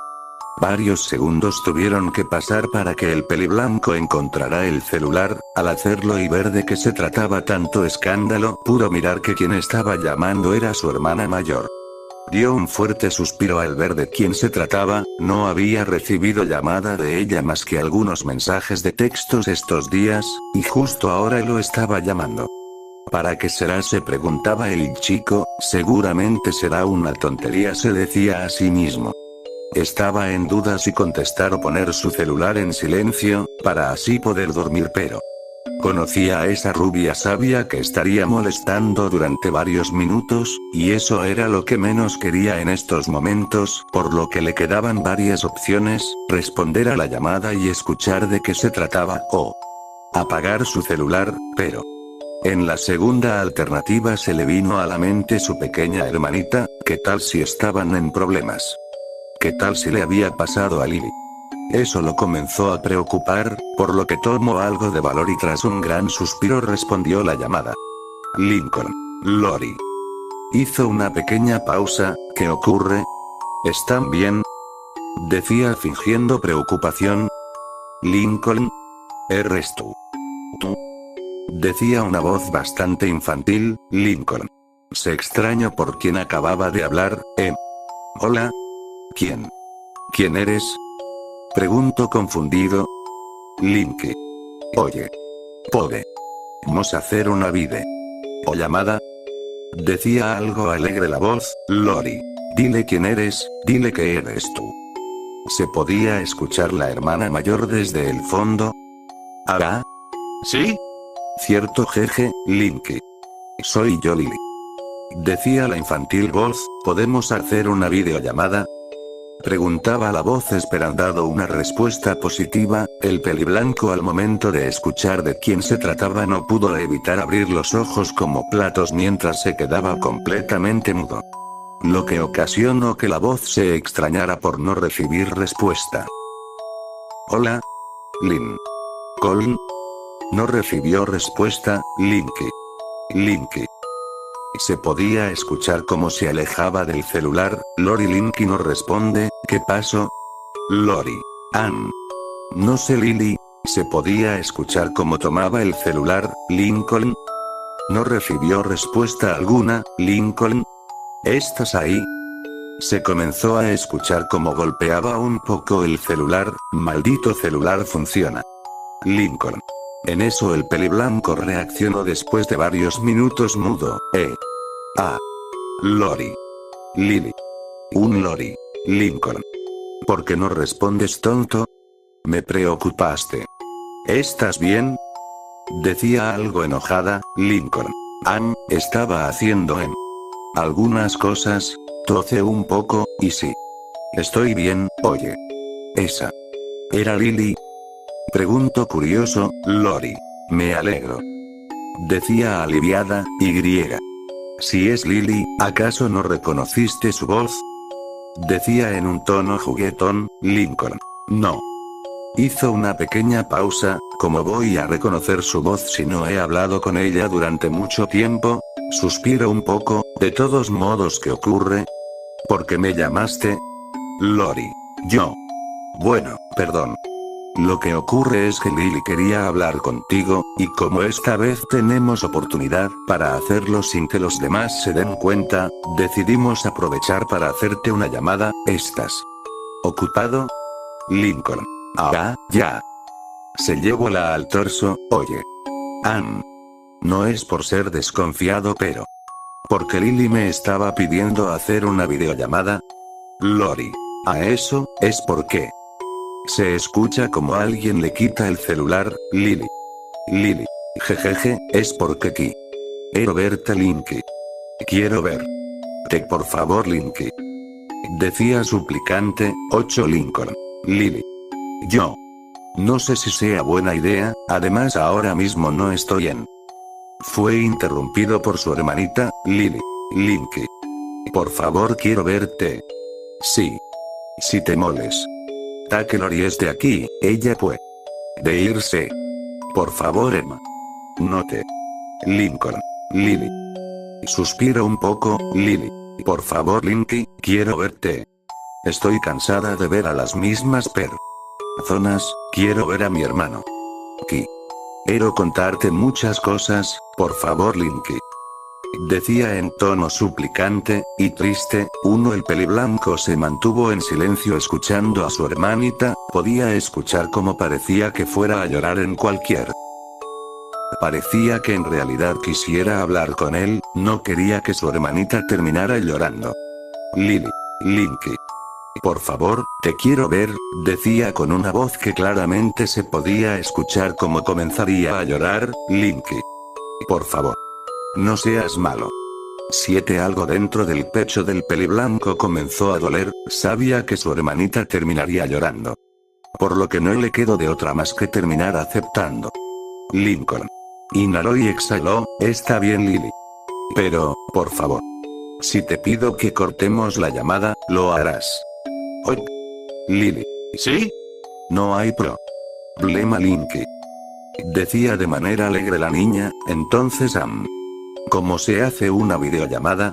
Varios segundos tuvieron que pasar para que el peliblanco encontrara el celular. Al hacerlo y ver de qué se trataba tanto escándalo, pudo mirar que quien estaba llamando era su hermana mayor. Dio un fuerte suspiro al ver de quién se trataba. No había recibido llamada de ella más que algunos mensajes de textos estos días, y justo ahora lo estaba llamando. ¿Para qué será?, se preguntaba el chico. Seguramente será una tontería, se decía a sí mismo. Estaba en duda si contestar o poner su celular en silencio, para así poder dormir, pero conocía a esa rubia sabia que estaría molestando durante varios minutos, y eso era lo que menos quería en estos momentos, por lo que le quedaban varias opciones: responder a la llamada y escuchar de qué se trataba, o apagar su celular, pero en la segunda alternativa se le vino a la mente su pequeña hermanita. ¿Qué tal si estaban en problemas? ¿Qué tal si le había pasado a Lily? Eso lo comenzó a preocupar, por lo que tomó algo de valor y tras un gran suspiro respondió la llamada. Lincoln. Lori. Hizo una pequeña pausa. ¿Qué ocurre? ¿Están bien?, decía fingiendo preocupación. Lincoln. ¿Eres tú? ¿Tú? Decía una voz bastante infantil. Lincoln se extrañó por quien acababa de hablar. Hola. ¿Quién? ¿Quién eres?, preguntó confundido. Linky. Oye. ¿Podemos hacer una o llamada? Decía algo alegre la voz. Lori. Dile quién eres, dile que eres tú. Se podía escuchar la hermana mayor desde el fondo. ¿Ah? ¿Sí? Cierto, jeje, Linky. Soy yo, Lily. Decía la infantil voz, ¿podemos hacer una videollamada? Preguntaba la voz esperando una respuesta positiva. El peliblanco al momento de escuchar de quién se trataba no pudo evitar abrir los ojos como platos mientras se quedaba completamente mudo. Lo que ocasionó que la voz se extrañara por no recibir respuesta. Hola. Lin. Coln. No recibió respuesta, Linky. Linky. Se podía escuchar cómo se alejaba del celular. Lori. Linky no responde. ¿Qué pasó? Lori. No sé. Lily. Se podía escuchar cómo tomaba el celular. Lincoln. No recibió respuesta alguna. Lincoln. ¿Estás ahí? Se comenzó a escuchar cómo golpeaba un poco el celular. Maldito celular funciona. Lincoln. En eso el peliblanco reaccionó después de varios minutos mudo. Lori. Lily. Un Lori. Lincoln. ¿Por qué no respondes, tonto? Me preocupaste. ¿Estás bien? Decía algo enojada, Lincoln. Estaba haciendo algunas cosas, tose un poco, y sí. Estoy bien. Oye. ¿Esa era Lily? Preguntó curioso, Lori. Me alegro. Decía aliviada, Y. Si es Lily, ¿acaso no reconociste su voz? Decía en un tono juguetón, Lincoln. No. Hizo una pequeña pausa. ¿Cómo voy a reconocer su voz si no he hablado con ella durante mucho tiempo? Suspiro un poco. De todos modos, ¿qué ocurre? ¿Por qué me llamaste? Lori. Yo. Bueno, perdón. Lo que ocurre es que Lily quería hablar contigo, y como esta vez tenemos oportunidad para hacerlo sin que los demás se den cuenta, decidimos aprovechar para hacerte una llamada. ¿Estás ocupado? Lincoln. Ya. Se llevó la al torso. Oye. No es por ser desconfiado, pero porque Lily me estaba pidiendo hacer una videollamada. Lori. Eso es porque se escucha como alguien le quita el celular. Lily. Jejeje, es porque quiero verte, Linky. Quiero verte, por favor, Linky. Decía suplicante. 8 Lincoln. Lily. Yo no sé si sea buena idea, además ahora mismo no estoy en. Fue interrumpido por su hermanita, Lily. Linky. Por favor, quiero verte. Sí. Si te moles. Que Lori es de aquí, ella puede irse. Por favor, Emma. No te. Lincoln. Lily. Suspiro un poco, Lily. Por favor, Linky, quiero verte. Estoy cansada de ver a las mismas personas, quiero ver a mi hermano. Quiero contarte muchas cosas, por favor, Linky. Decía en tono suplicante y triste. El peliblanco se mantuvo en silencio escuchando a su hermanita. Podía escuchar cómo parecía que fuera a llorar en cualquier. Parecía que en realidad quisiera hablar con él, no quería que su hermanita terminara llorando. Lily. Linky. Por favor, te quiero ver, decía con una voz que claramente se podía escuchar cómo comenzaría a llorar. Linky. Por favor. No seas malo. 7 Algo dentro del pecho del peliblanco comenzó a doler. Sabía que su hermanita terminaría llorando. Por lo que no le quedó de otra más que terminar aceptando. Lincoln. Inhaló y exhaló. Está bien, Lily. Pero, por favor. Si te pido que cortemos la llamada, lo harás. Oye. Lily. ¿Sí? No hay problema, Linky. Decía de manera alegre la niña. Entonces, ¿cómo se hace una videollamada?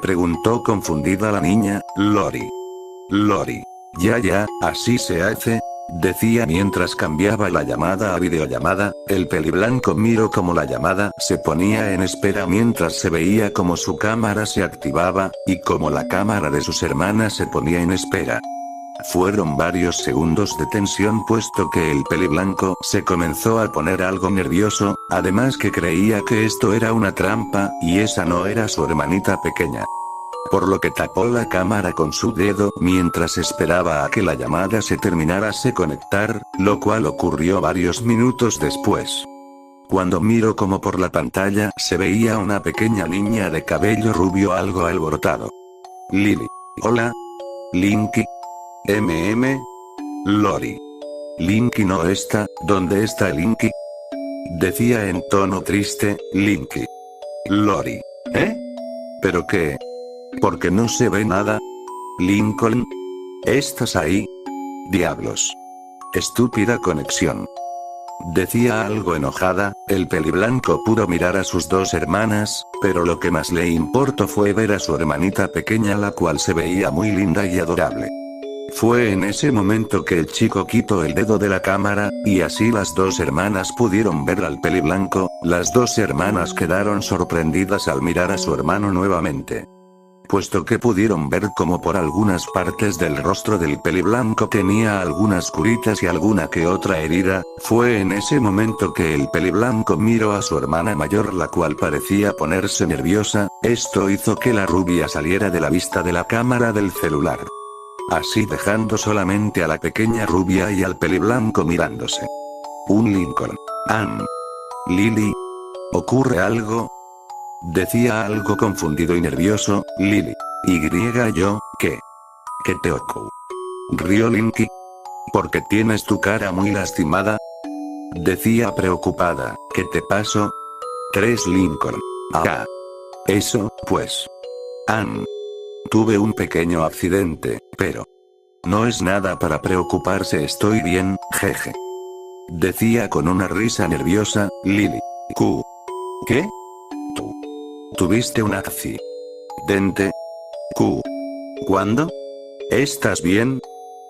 Preguntó confundida la niña. Lori. Ya, así se hace. Decía mientras cambiaba la llamada a videollamada. El peliblanco miró cómo la llamada se ponía en espera mientras se veía cómo su cámara se activaba, y cómo la cámara de sus hermanas se ponía en espera. Fueron varios segundos de tensión puesto que el peliblanco se comenzó a poner algo nervioso, además que creía que esto era una trampa, y esa no era su hermanita pequeña. Por lo que tapó la cámara con su dedo mientras esperaba a que la llamada se terminara de conectar, lo cual ocurrió varios minutos después. cuando miro como por la pantalla se veía una pequeña niña de cabello rubio algo alborotado. Lily. Hola. Linky. Lori. Linky no está, ¿dónde está Linky? Decía en tono triste, Linky. Lori. ¿Eh? ¿Pero qué? ¿Por qué no se ve nada? Lincoln. ¿Estás ahí? Diablos. Estúpida conexión. Decía algo enojada, el peliblanco pudo mirar a sus dos hermanas, pero lo que más le importó fue ver a su hermanita pequeña la cual se veía muy linda y adorable. Fue en ese momento que el chico quitó el dedo de la cámara, y así las dos hermanas pudieron ver al peliblanco. Las dos hermanas quedaron sorprendidas al mirar a su hermano nuevamente. Puesto que pudieron ver como por algunas partes del rostro del peliblanco tenía algunas curitas y alguna que otra herida, fue en ese momento que el peliblanco miró a su hermana mayor la cual parecía ponerse nerviosa. Esto hizo que la rubia saliera de la vista de la cámara del celular. Así dejando solamente a la pequeña rubia y al peliblanco mirándose. Un Lincoln. Lily. ¿Ocurre algo? Decía algo confundido y nervioso, Lily. Yo, ¿qué? ¿Qué te ocurre? Rió Linky. ¿Por qué tienes tu cara muy lastimada? Decía preocupada, ¿qué te pasó? 3 Lincoln. Ah. Eso, pues. Tuve un pequeño accidente, pero no es nada para preocuparse, estoy bien, jeje. Decía con una risa nerviosa, Lily. ¿Qué? ¿Tuviste un accidente? ¿Cuándo? ¿Estás bien?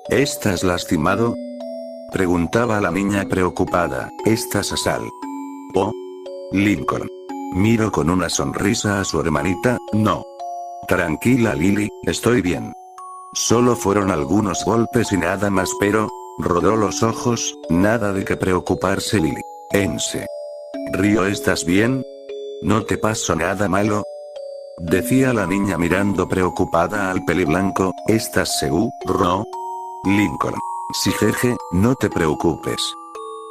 ¿Estás lastimado? Preguntaba la niña preocupada. ¿Estás a salvo? Lincoln. Miro con una sonrisa a su hermanita. No. Tranquila Lily, estoy bien. Solo fueron algunos golpes y nada más, pero rodó los ojos. Nada de qué preocuparse Lily. Río, ¿estás bien? ¿No te pasó nada malo? Decía la niña mirando preocupada al peliblanco. ¿Estás seguro? Lincoln. Sí, jeje, no te preocupes.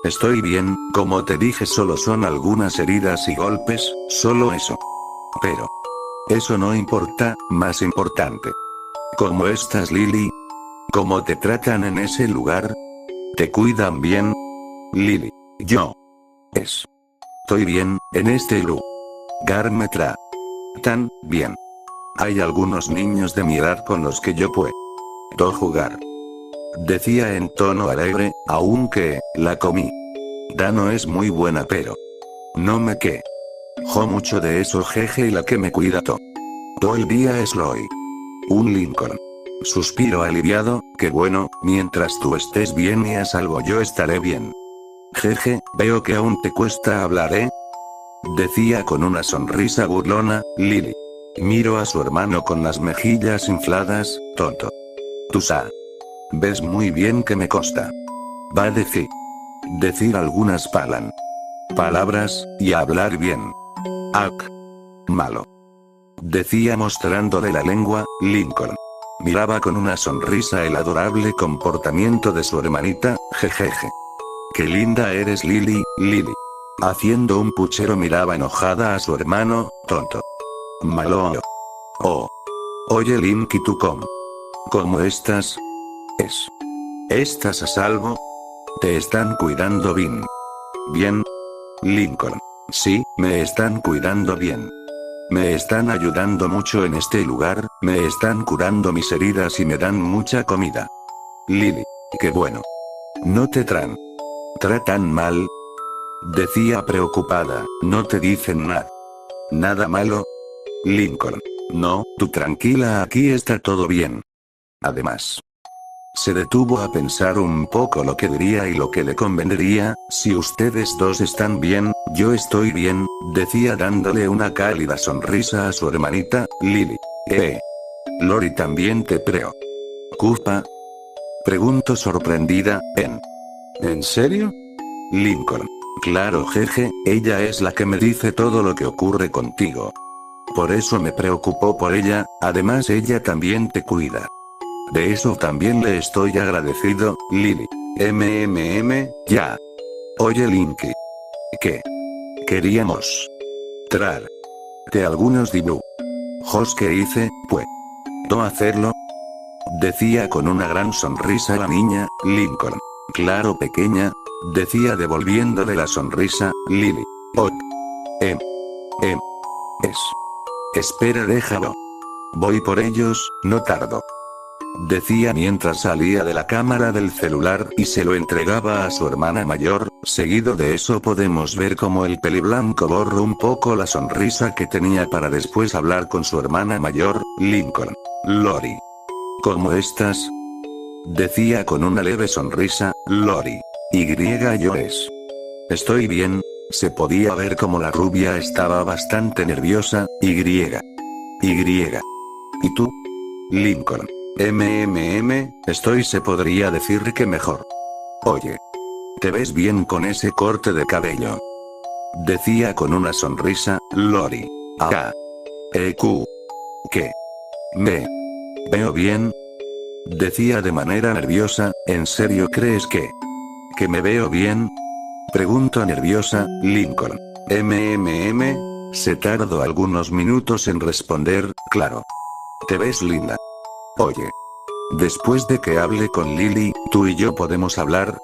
Estoy bien, como te dije, solo son algunas heridas y golpes, solo eso. Pero eso no importa, más importante. ¿Cómo estás, Lily? ¿Cómo te tratan en ese lugar? ¿Te cuidan bien? Lily. Yo. Estoy bien, en este lugar me tratan bien. Hay algunos niños de mi edad con los que yo puedo jugar. Decía en tono alegre, aunque la comida no es muy buena, pero no me quejo mucho de eso, jeje, y la que me cuida todo el día es Loy. Un Lincoln. Suspiro aliviado, que bueno, mientras tú estés bien y a salvo yo estaré bien. Jeje, veo que aún te cuesta hablar, ¿eh? Decía con una sonrisa burlona, Lily. Miro a su hermano con las mejillas infladas, tonto. Tú ves muy bien que me consta. Va a decir algunas palabras, y hablar bien. Malo. Decía mostrándole la lengua, Lincoln. Miraba con una sonrisa el adorable comportamiento de su hermanita, jejeje. Qué linda eres Lily. Haciendo un puchero miraba enojada a su hermano, tonto. Malo. Oye Linky, ¿tú cómo estás? ¿Estás a salvo? ¿Te están cuidando bien? Bien. Lincoln. Sí, me están cuidando bien. Me están ayudando mucho en este lugar, me están curando mis heridas y me dan mucha comida. Lily. Qué bueno. ¿No te tratan mal? Decía preocupada. ¿No te dicen nada malo? Lincoln. No, tú tranquila, aquí está todo bien. Además, se detuvo a pensar un poco lo que diría y lo que le convendría. Si ustedes dos están bien, yo estoy bien, decía dándole una cálida sonrisa a su hermanita, Lily. Lori también te preocupa. Preguntó sorprendida, ¿En serio? Lincoln. Claro, jeje, ella es la que me dice todo lo que ocurre contigo. Por eso me preocupó por ella, además ella también te cuida. De eso también le estoy agradecido, Lily. Ya. Oye Linky. ¿Qué? Queríamos traerte algunos dibujos que hice, ¿puedo hacerlo? Decía con una gran sonrisa la niña, Lincoln. Claro, pequeña, decía devolviéndole la sonrisa, Lily. Ok. Es. Espera, déjalo. Voy por ellos, no tardo. Decía mientras salía de la cámara del celular y se lo entregaba a su hermana mayor. Seguido de eso podemos ver cómo el peliblanco borró un poco la sonrisa que tenía para después hablar con su hermana mayor, Lincoln. Lori. ¿Cómo estás? Decía con una leve sonrisa, Lori. Estoy bien. Se podía ver como la rubia estaba bastante nerviosa. ¿Y tú? Lincoln. Se podría decir que mejor. Oye. Te ves bien con ese corte de cabello. Decía con una sonrisa, Lori. ¿Qué? ¿Me veo bien? Decía de manera nerviosa, ¿en serio crees que me veo bien? Preguntó nerviosa, Lincoln. Se tardó algunos minutos en responder, claro. Te ves linda. Oye. Después de que hable con Lily, tú y yo podemos hablar.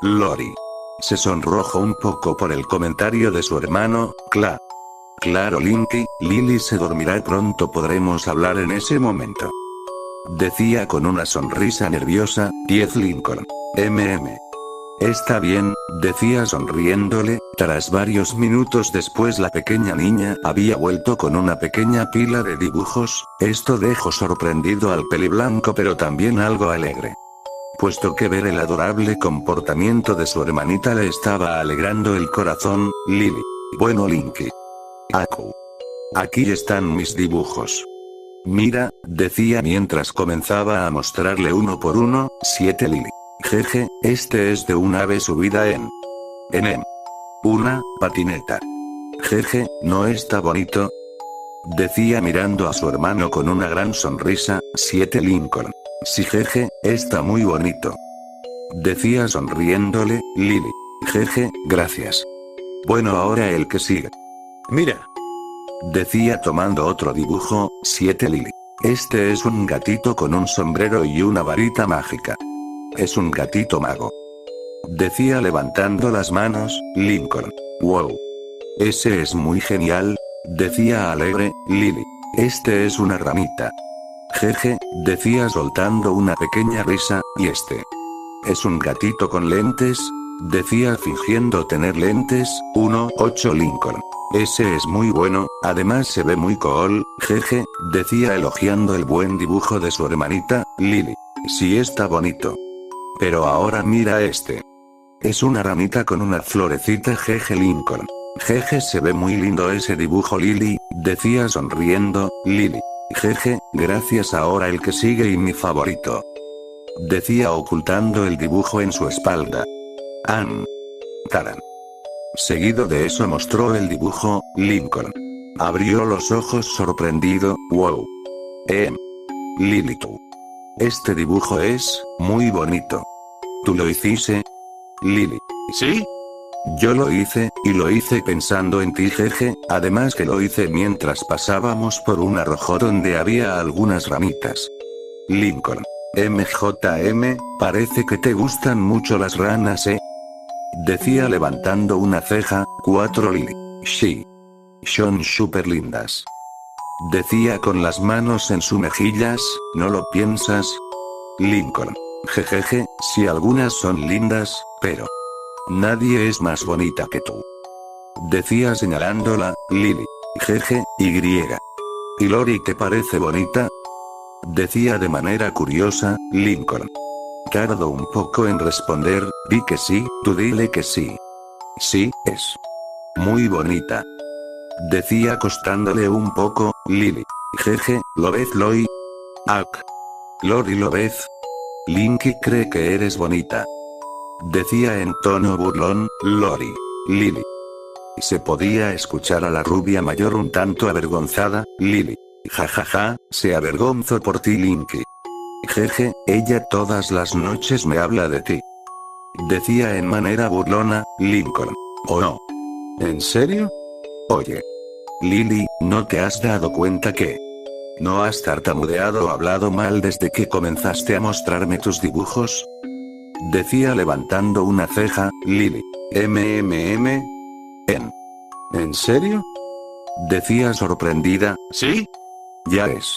Lori. Se sonrojó un poco por el comentario de su hermano, Claro, Linky, Lily se dormirá pronto, podremos hablar en ese momento. Decía con una sonrisa nerviosa, 10 Lincoln. Está bien, decía sonriéndole. Tras varios minutos después la pequeña niña había vuelto con una pequeña pila de dibujos. Esto dejó sorprendido al peliblanco pero también algo alegre. Puesto que ver el adorable comportamiento de su hermanita le estaba alegrando el corazón. Lily. Bueno, Linky. Aquí están mis dibujos. Mira, decía mientras comenzaba a mostrarle uno por uno. 7 Lily. Jeje, este es de un ave subida en una patineta. Jeje, ¿no está bonito? Decía mirando a su hermano con una gran sonrisa. 7 Lincoln. Sí, jeje, está muy bonito. Decía sonriéndole, Lily. Jeje, gracias. Bueno, ahora el que sigue. Mira. Decía tomando otro dibujo. 7 Lily. Este es un gatito con un sombrero y una varita mágica. Es un gatito mago. Decía levantando las manos, Lincoln. Wow. Ese es muy genial. Decía alegre, Lily. Este es una ramita. Jeje, decía soltando una pequeña risa, y este. Es un gatito con lentes. Decía fingiendo tener lentes. 8 Lincoln. Ese es muy bueno, además se ve muy cool, jeje, decía elogiando el buen dibujo de su hermanita, Lily. Sí, está bonito. Pero ahora mira este. Es una ramita con una florecita, jeje Lincoln. Jeje, se ve muy lindo ese dibujo, Lily, decía sonriendo, Lily. Jeje, gracias, ahora el que sigue y mi favorito. Decía ocultando el dibujo en su espalda. Taran. Seguido de eso mostró el dibujo, Lincoln. Abrió los ojos sorprendido, wow. Lily, tú. Este dibujo es muy bonito. ¿Tú lo hiciste? Lily. ¿Sí? Yo lo hice, y lo hice pensando en ti, jeje, además que lo hice mientras pasábamos por un arrojo donde había algunas ramitas. Lincoln. Parece que te gustan mucho las ranas, decía levantando una ceja. 4 Lily. Sí. Son súper lindas. Decía con las manos en sus mejillas, ¿no lo piensas? Lincoln. Jejeje, sí, algunas son lindas, pero nadie es más bonita que tú. Decía señalándola, Lily. Jeje, ¿Y Lori te parece bonita? Decía de manera curiosa, Lincoln. Tardó un poco en responder, di que sí, tú dile que sí. Sí, es muy bonita. Decía acostándole un poco, Lily. Jeje, ¿lo ves, Lori? Lori, ¿lo ves? Linky cree que eres bonita. Decía en tono burlón, Lori. Lily. Se podía escuchar a la rubia mayor un tanto avergonzada, Lily. Jajaja, se avergonzó por ti, Linky. Jeje, ella todas las noches me habla de ti. Decía en manera burlona, Lincoln. Oh no. ¿En serio? Oye. Lily, ¿no te has dado cuenta que no has tartamudeado o hablado mal desde que comenzaste a mostrarme tus dibujos? Decía levantando una ceja, Lily. ¿En serio? Decía sorprendida, ¿sí? Ya es.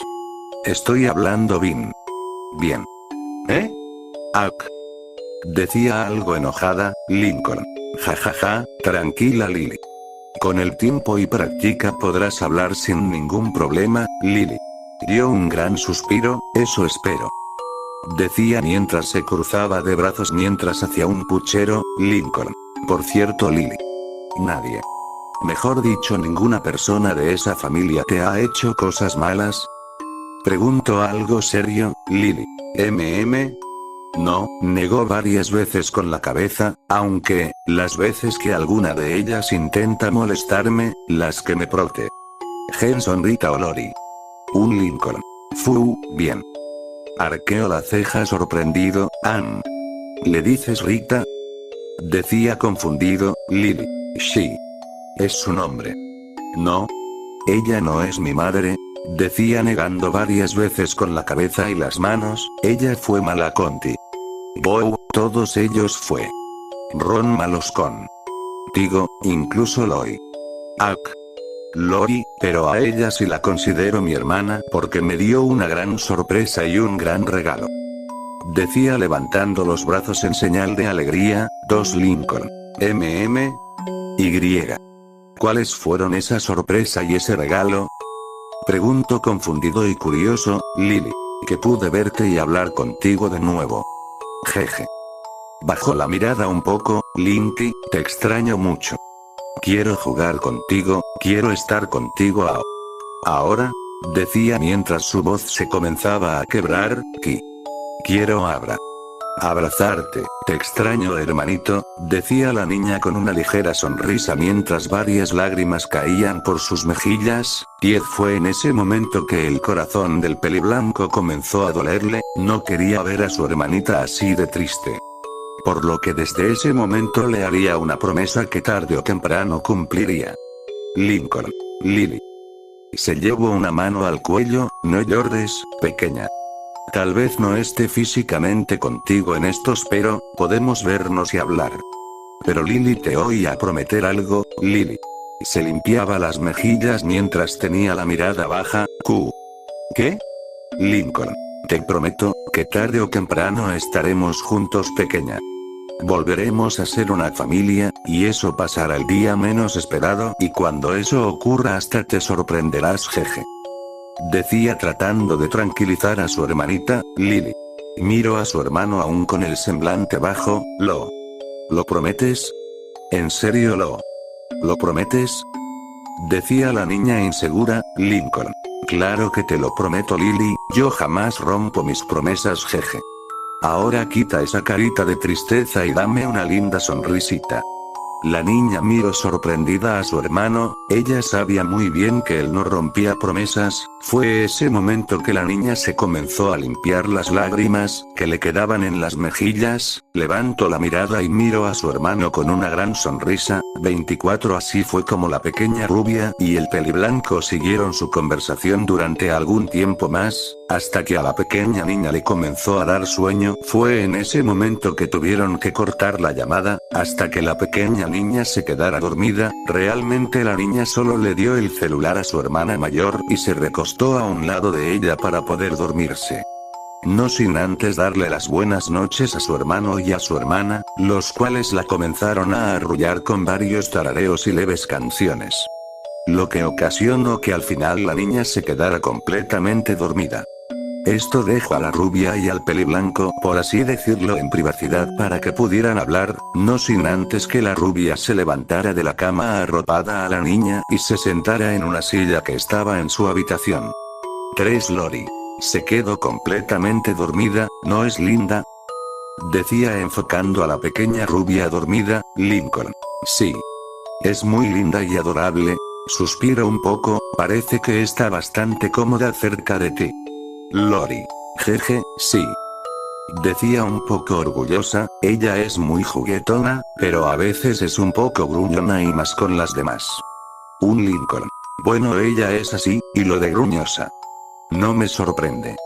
Estoy hablando bien. Bien. ¿Eh? Ak. Decía algo enojada, Lincoln. Jajaja, tranquila Lily. Con el tiempo y práctica podrás hablar sin ningún problema, Lily. Dio un gran suspiro, eso espero. Decía mientras se cruzaba de brazos mientras hacía un puchero, Lincoln. Por cierto Lily. Nadie. Mejor dicho, ninguna persona de esa familia te ha hecho cosas malas. Pregunto algo serio, Lily. No, negó varias veces con la cabeza, aunque, las veces que alguna de ellas intenta molestarme, las que me prote. Henson Rita o Lori. Un Lincoln. Bien. Arqueó la ceja sorprendido, ¿Le dices Rita? Decía confundido, Lily. Sí. Es su nombre. No. Ella no es mi madre. Decía negando varias veces con la cabeza y las manos, ella fue mala contigo. Todos ellos fue. Ron malos contigo, incluso Lori. Ak. Lori, pero a ella sí la considero mi hermana porque me dio una gran sorpresa y un gran regalo. Decía levantando los brazos en señal de alegría, 2 Lincoln. Y. ¿Cuáles fueron esa sorpresa y ese regalo? Pregunto confundido y curioso, Lily. Que pude verte y hablar contigo de nuevo. Jeje. Bajó la mirada un poco, Linky, te extraño mucho. Quiero jugar contigo, quiero estar contigo ahora, decía mientras su voz se comenzaba a quebrar, quiero abrazarte, te extraño hermanito, decía la niña con una ligera sonrisa mientras varias lágrimas caían por sus mejillas, y fue en ese momento que el corazón del peliblanco comenzó a dolerle, no quería ver a su hermanita así de triste. Por lo que desde ese momento le haría una promesa que tarde o temprano cumpliría. Lincoln. Lily. Se llevó una mano al cuello, no llores, pequeña. Tal vez no esté físicamente contigo en estos, pero podemos vernos y hablar. Pero Lily, te oía prometer algo, Lily. Se limpiaba las mejillas mientras tenía la mirada baja, ¿Qué? Lincoln. Te prometo, que tarde o temprano estaremos juntos pequeña. Volveremos a ser una familia, y eso pasará el día menos esperado, y cuando eso ocurra hasta te sorprenderás jeje. Decía tratando de tranquilizar a su hermanita, Lily. Miró a su hermano aún con el semblante bajo, ¿Lo prometes? ¿En serio lo prometes? Decía la niña insegura, Lincoln. Claro que te lo prometo Lily, yo jamás rompo mis promesas jeje. Ahora quita esa carita de tristeza y dame una linda sonrisita. La niña miró sorprendida a su hermano, ella sabía muy bien que él no rompía promesas, fue ese momento que la niña se comenzó a limpiar las lágrimas, que le quedaban en las mejillas, levantó la mirada y miró a su hermano con una gran sonrisa, 24 así fue como la pequeña rubia y el peliblanco siguieron su conversación durante algún tiempo más, hasta que a la pequeña niña le comenzó a dar sueño, fue en ese momento que tuvieron que cortar la llamada, hasta que la pequeña niña se quedara dormida, realmente la niña solo le dio el celular a su hermana mayor y se recostó a un lado de ella para poder dormirse. No sin antes darle las buenas noches a su hermano y a su hermana, los cuales la comenzaron a arrullar con varios tarareos y leves canciones. Lo que ocasionó que al final la niña se quedara completamente dormida. Esto dejó a la rubia y al peliblanco, por así decirlo, en privacidad para que pudieran hablar, no sin antes que la rubia se levantara de la cama arropada a la niña y se sentara en una silla que estaba en su habitación. 3 Lori. Se quedó completamente dormida, ¿no es linda? Decía enfocando a la pequeña rubia dormida, Lincoln. Sí. Es muy linda y adorable. Suspiro un poco, parece que está bastante cómoda cerca de ti. Lori. Jeje, sí. Decía un poco orgullosa, ella es muy juguetona, pero a veces es un poco gruñona y más con las demás. Un Lincoln. Bueno, ella es así, y lo de gruñosa no me sorprende.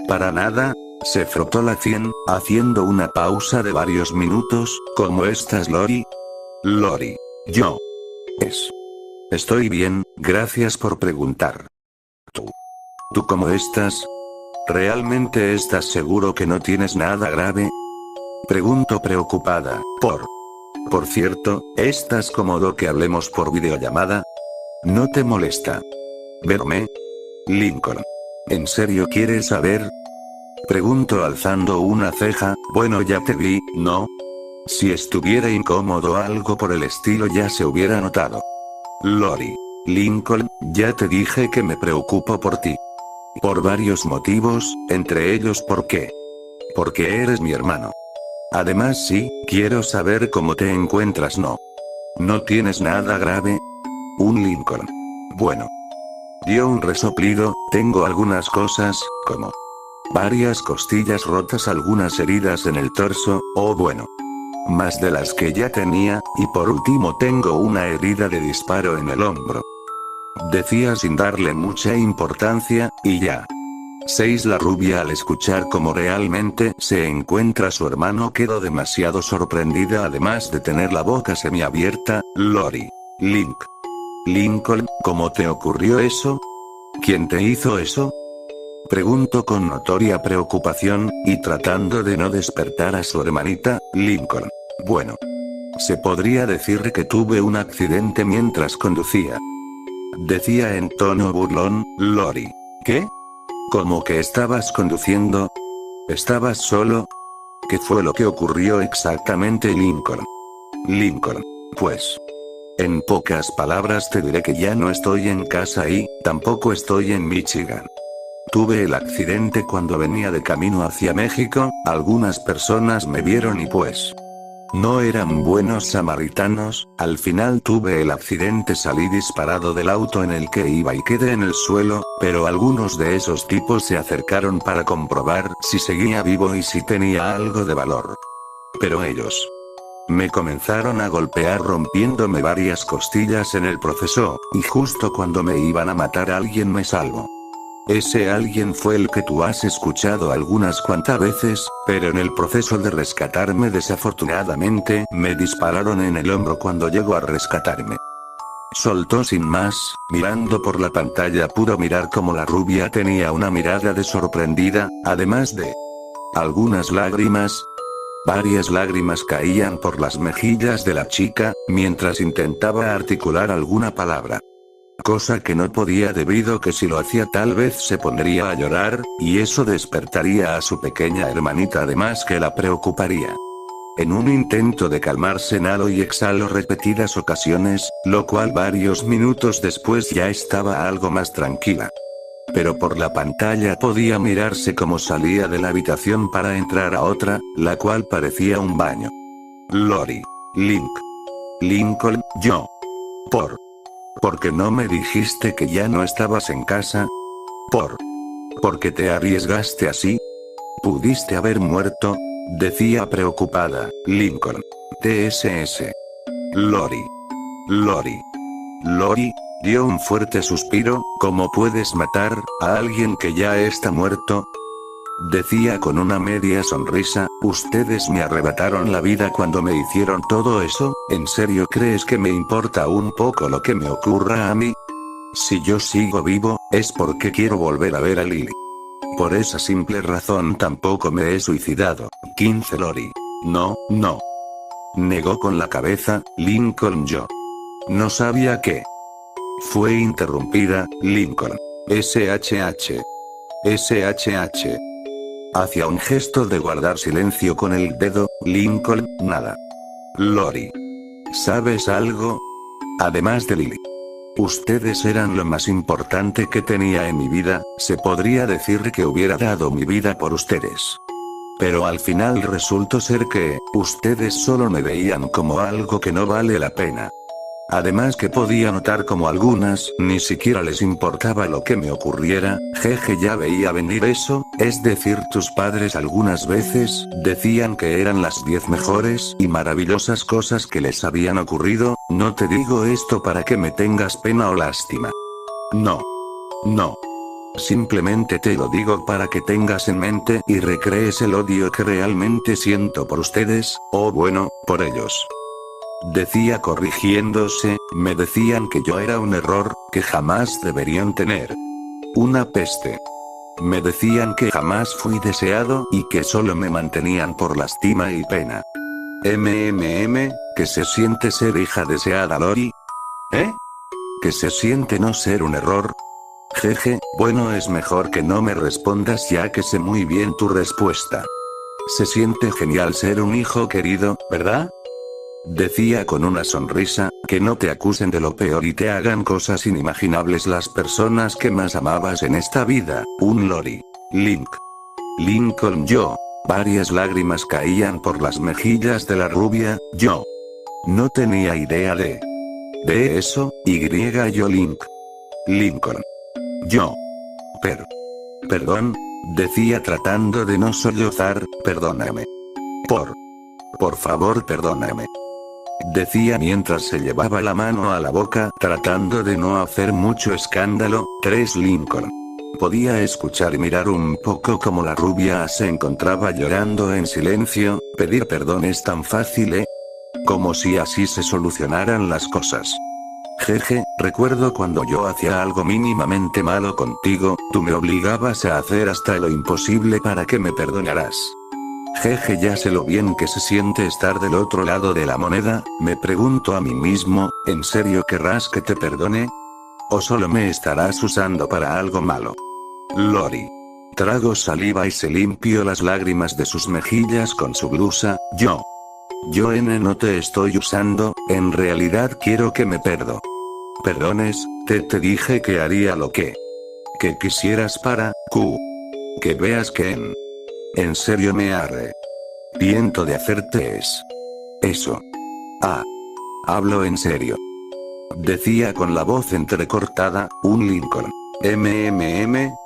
Para nada. Se frotó la sien, haciendo una pausa de varios minutos. ¿Cómo estás, Lori? Lori. Yo. Estoy bien, gracias por preguntar. ¿Tú cómo estás? ¿Realmente estás seguro que no tienes nada grave? Pregunto preocupada. Por cierto, ¿estás cómodo que hablemos por videollamada? ¿No te molesta verme? Lincoln. ¿En serio quieres saber? Pregunto alzando una ceja. Bueno, ya te vi, ¿no? Si estuviera incómodo o algo por el estilo ya se hubiera notado. Lori. Lincoln, ya te dije que me preocupo por ti. Por varios motivos, entre ellos porque eres mi hermano. Además sí, quiero saber cómo te encuentras. ¿No tienes nada grave? Un Lincoln. Bueno. Dio un resoplido, tengo algunas cosas, como varias costillas rotas, algunas heridas en el torso, bueno, más de las que ya tenía, y por último tengo una herida de disparo en el hombro. Decía sin darle mucha importancia, y ya. 6. La rubia al escuchar cómo realmente se encuentra su hermano quedó demasiado sorprendida, además de tener la boca semiabierta. Lori. Lincoln, ¿cómo te ocurrió eso? ¿Quién te hizo eso? Preguntó con notoria preocupación, y tratando de no despertar a su hermanita. Lincoln. Bueno. Se podría decir que tuve un accidente mientras conducía. Decía en tono burlón. Lori. ¿Qué? ¿Cómo que estabas conduciendo? ¿Estabas solo? ¿Qué fue lo que ocurrió exactamente, Lincoln? Pues. En pocas palabras te diré que ya no estoy en casa y, tampoco estoy en Michigan. Tuve el accidente cuando venía de camino hacia México, algunas personas me vieron y pues no eran buenos samaritanos. Al final tuve el accidente, salí disparado del auto en el que iba y quedé en el suelo, pero algunos de esos tipos se acercaron para comprobar si seguía vivo y si tenía algo de valor. Pero ellos me comenzaron a golpear rompiéndome varias costillas en el proceso, y justo cuando me iban a matar alguien me salvó. Ese alguien fue el que tú has escuchado algunas cuantas veces, pero en el proceso de rescatarme desafortunadamente me dispararon en el hombro cuando llegó a rescatarme. Soltó sin más, mirando por la pantalla pudo mirar como la rubia tenía una mirada de sorprendida, además de algunas lágrimas. Varias lágrimas caían por las mejillas de la chica, mientras intentaba articular alguna palabra. Cosa que no podía debido que si lo hacía tal vez se pondría a llorar, y eso despertaría a su pequeña hermanita, además que la preocuparía. En un intento de calmarse inhaló y exhaló repetidas ocasiones, lo cual varios minutos después ya estaba algo más tranquila. Pero por la pantalla podía mirarse cómo salía de la habitación para entrar a otra, la cual parecía un baño. Lori. Lincoln, yo. ¿Por qué no me dijiste que ya no estabas en casa? ¿Por qué te arriesgaste así? Pudiste haber muerto, decía preocupada. Lincoln. TSS. Lori. Dio un fuerte suspiro. ¿Cómo puedes matar a alguien que ya está muerto? Decía con una media sonrisa. Ustedes me arrebataron la vida cuando me hicieron todo eso. ¿En serio crees que me importa un poco lo que me ocurra a mí? Si yo sigo vivo, es porque quiero volver a ver a Lily. Por esa simple razón tampoco me he suicidado. 15. Lori. No. Negó con la cabeza. Lincoln, yo no sabía que fue interrumpida. Lincoln. SHH. Hacia un gesto de guardar silencio con el dedo. Lincoln, nada. Lori. ¿Sabes algo? Además de Lily, ustedes eran lo más importante que tenía en mi vida. Se podría decir que hubiera dado mi vida por ustedes. Pero al final resultó ser que ustedes solo me veían como algo que no vale la pena. Además que podía notar como algunas ni siquiera les importaba lo que me ocurriera. Jeje, ya veía venir eso, es decir, tus padres algunas veces decían que eran las 10 mejores y maravillosas cosas que les habían ocurrido. No te digo esto para que me tengas pena o lástima. No. No. Simplemente te lo digo para que tengas en mente y recrees el odio que realmente siento por ustedes, o bueno, por ellos. Decía corrigiéndose, me decían que yo era un error, que jamás deberían tener. Una peste. Me decían que jamás fui deseado y que solo me mantenían por lástima y pena. ¿Qué se siente ser hija deseada, Lori? ¿Eh? ¿Qué se siente no ser un error? Jeje, bueno, es mejor que no me respondas ya que sé muy bien tu respuesta. Se siente genial ser un hijo querido, ¿verdad? Decía con una sonrisa, que no te acusen de lo peor y te hagan cosas inimaginables las personas que más amabas en esta vida. Un Lori. Lincoln, yo. Varias lágrimas caían por las mejillas de la rubia. Yo no tenía idea de eso. Yo Lincoln. Yo. Perdón. Decía tratando de no sollozar, perdóname. Por favor, perdóname. Decía mientras se llevaba la mano a la boca tratando de no hacer mucho escándalo. 3 Lincoln. Podía escuchar y mirar un poco como la rubia se encontraba llorando en silencio. Pedir perdón es tan fácil, ¿eh? Como si así se solucionaran las cosas. Jeje, recuerdo cuando yo hacía algo mínimamente malo contigo, tú me obligabas a hacer hasta lo imposible para que me perdonaras. Jeje, ya sé lo bien que se siente estar del otro lado de la moneda. Me pregunto a mí mismo, ¿en serio querrás que te perdone? ¿O solo me estarás usando para algo malo? Lori. Tragó saliva y se limpió las lágrimas de sus mejillas con su blusa. Yo no te estoy usando, en realidad quiero que me perdones, te dije que haría lo que quisieras para que veas que en serio me arrepiento de hacerte eso. Hablo en serio. Decía con la voz entrecortada, un Lincoln.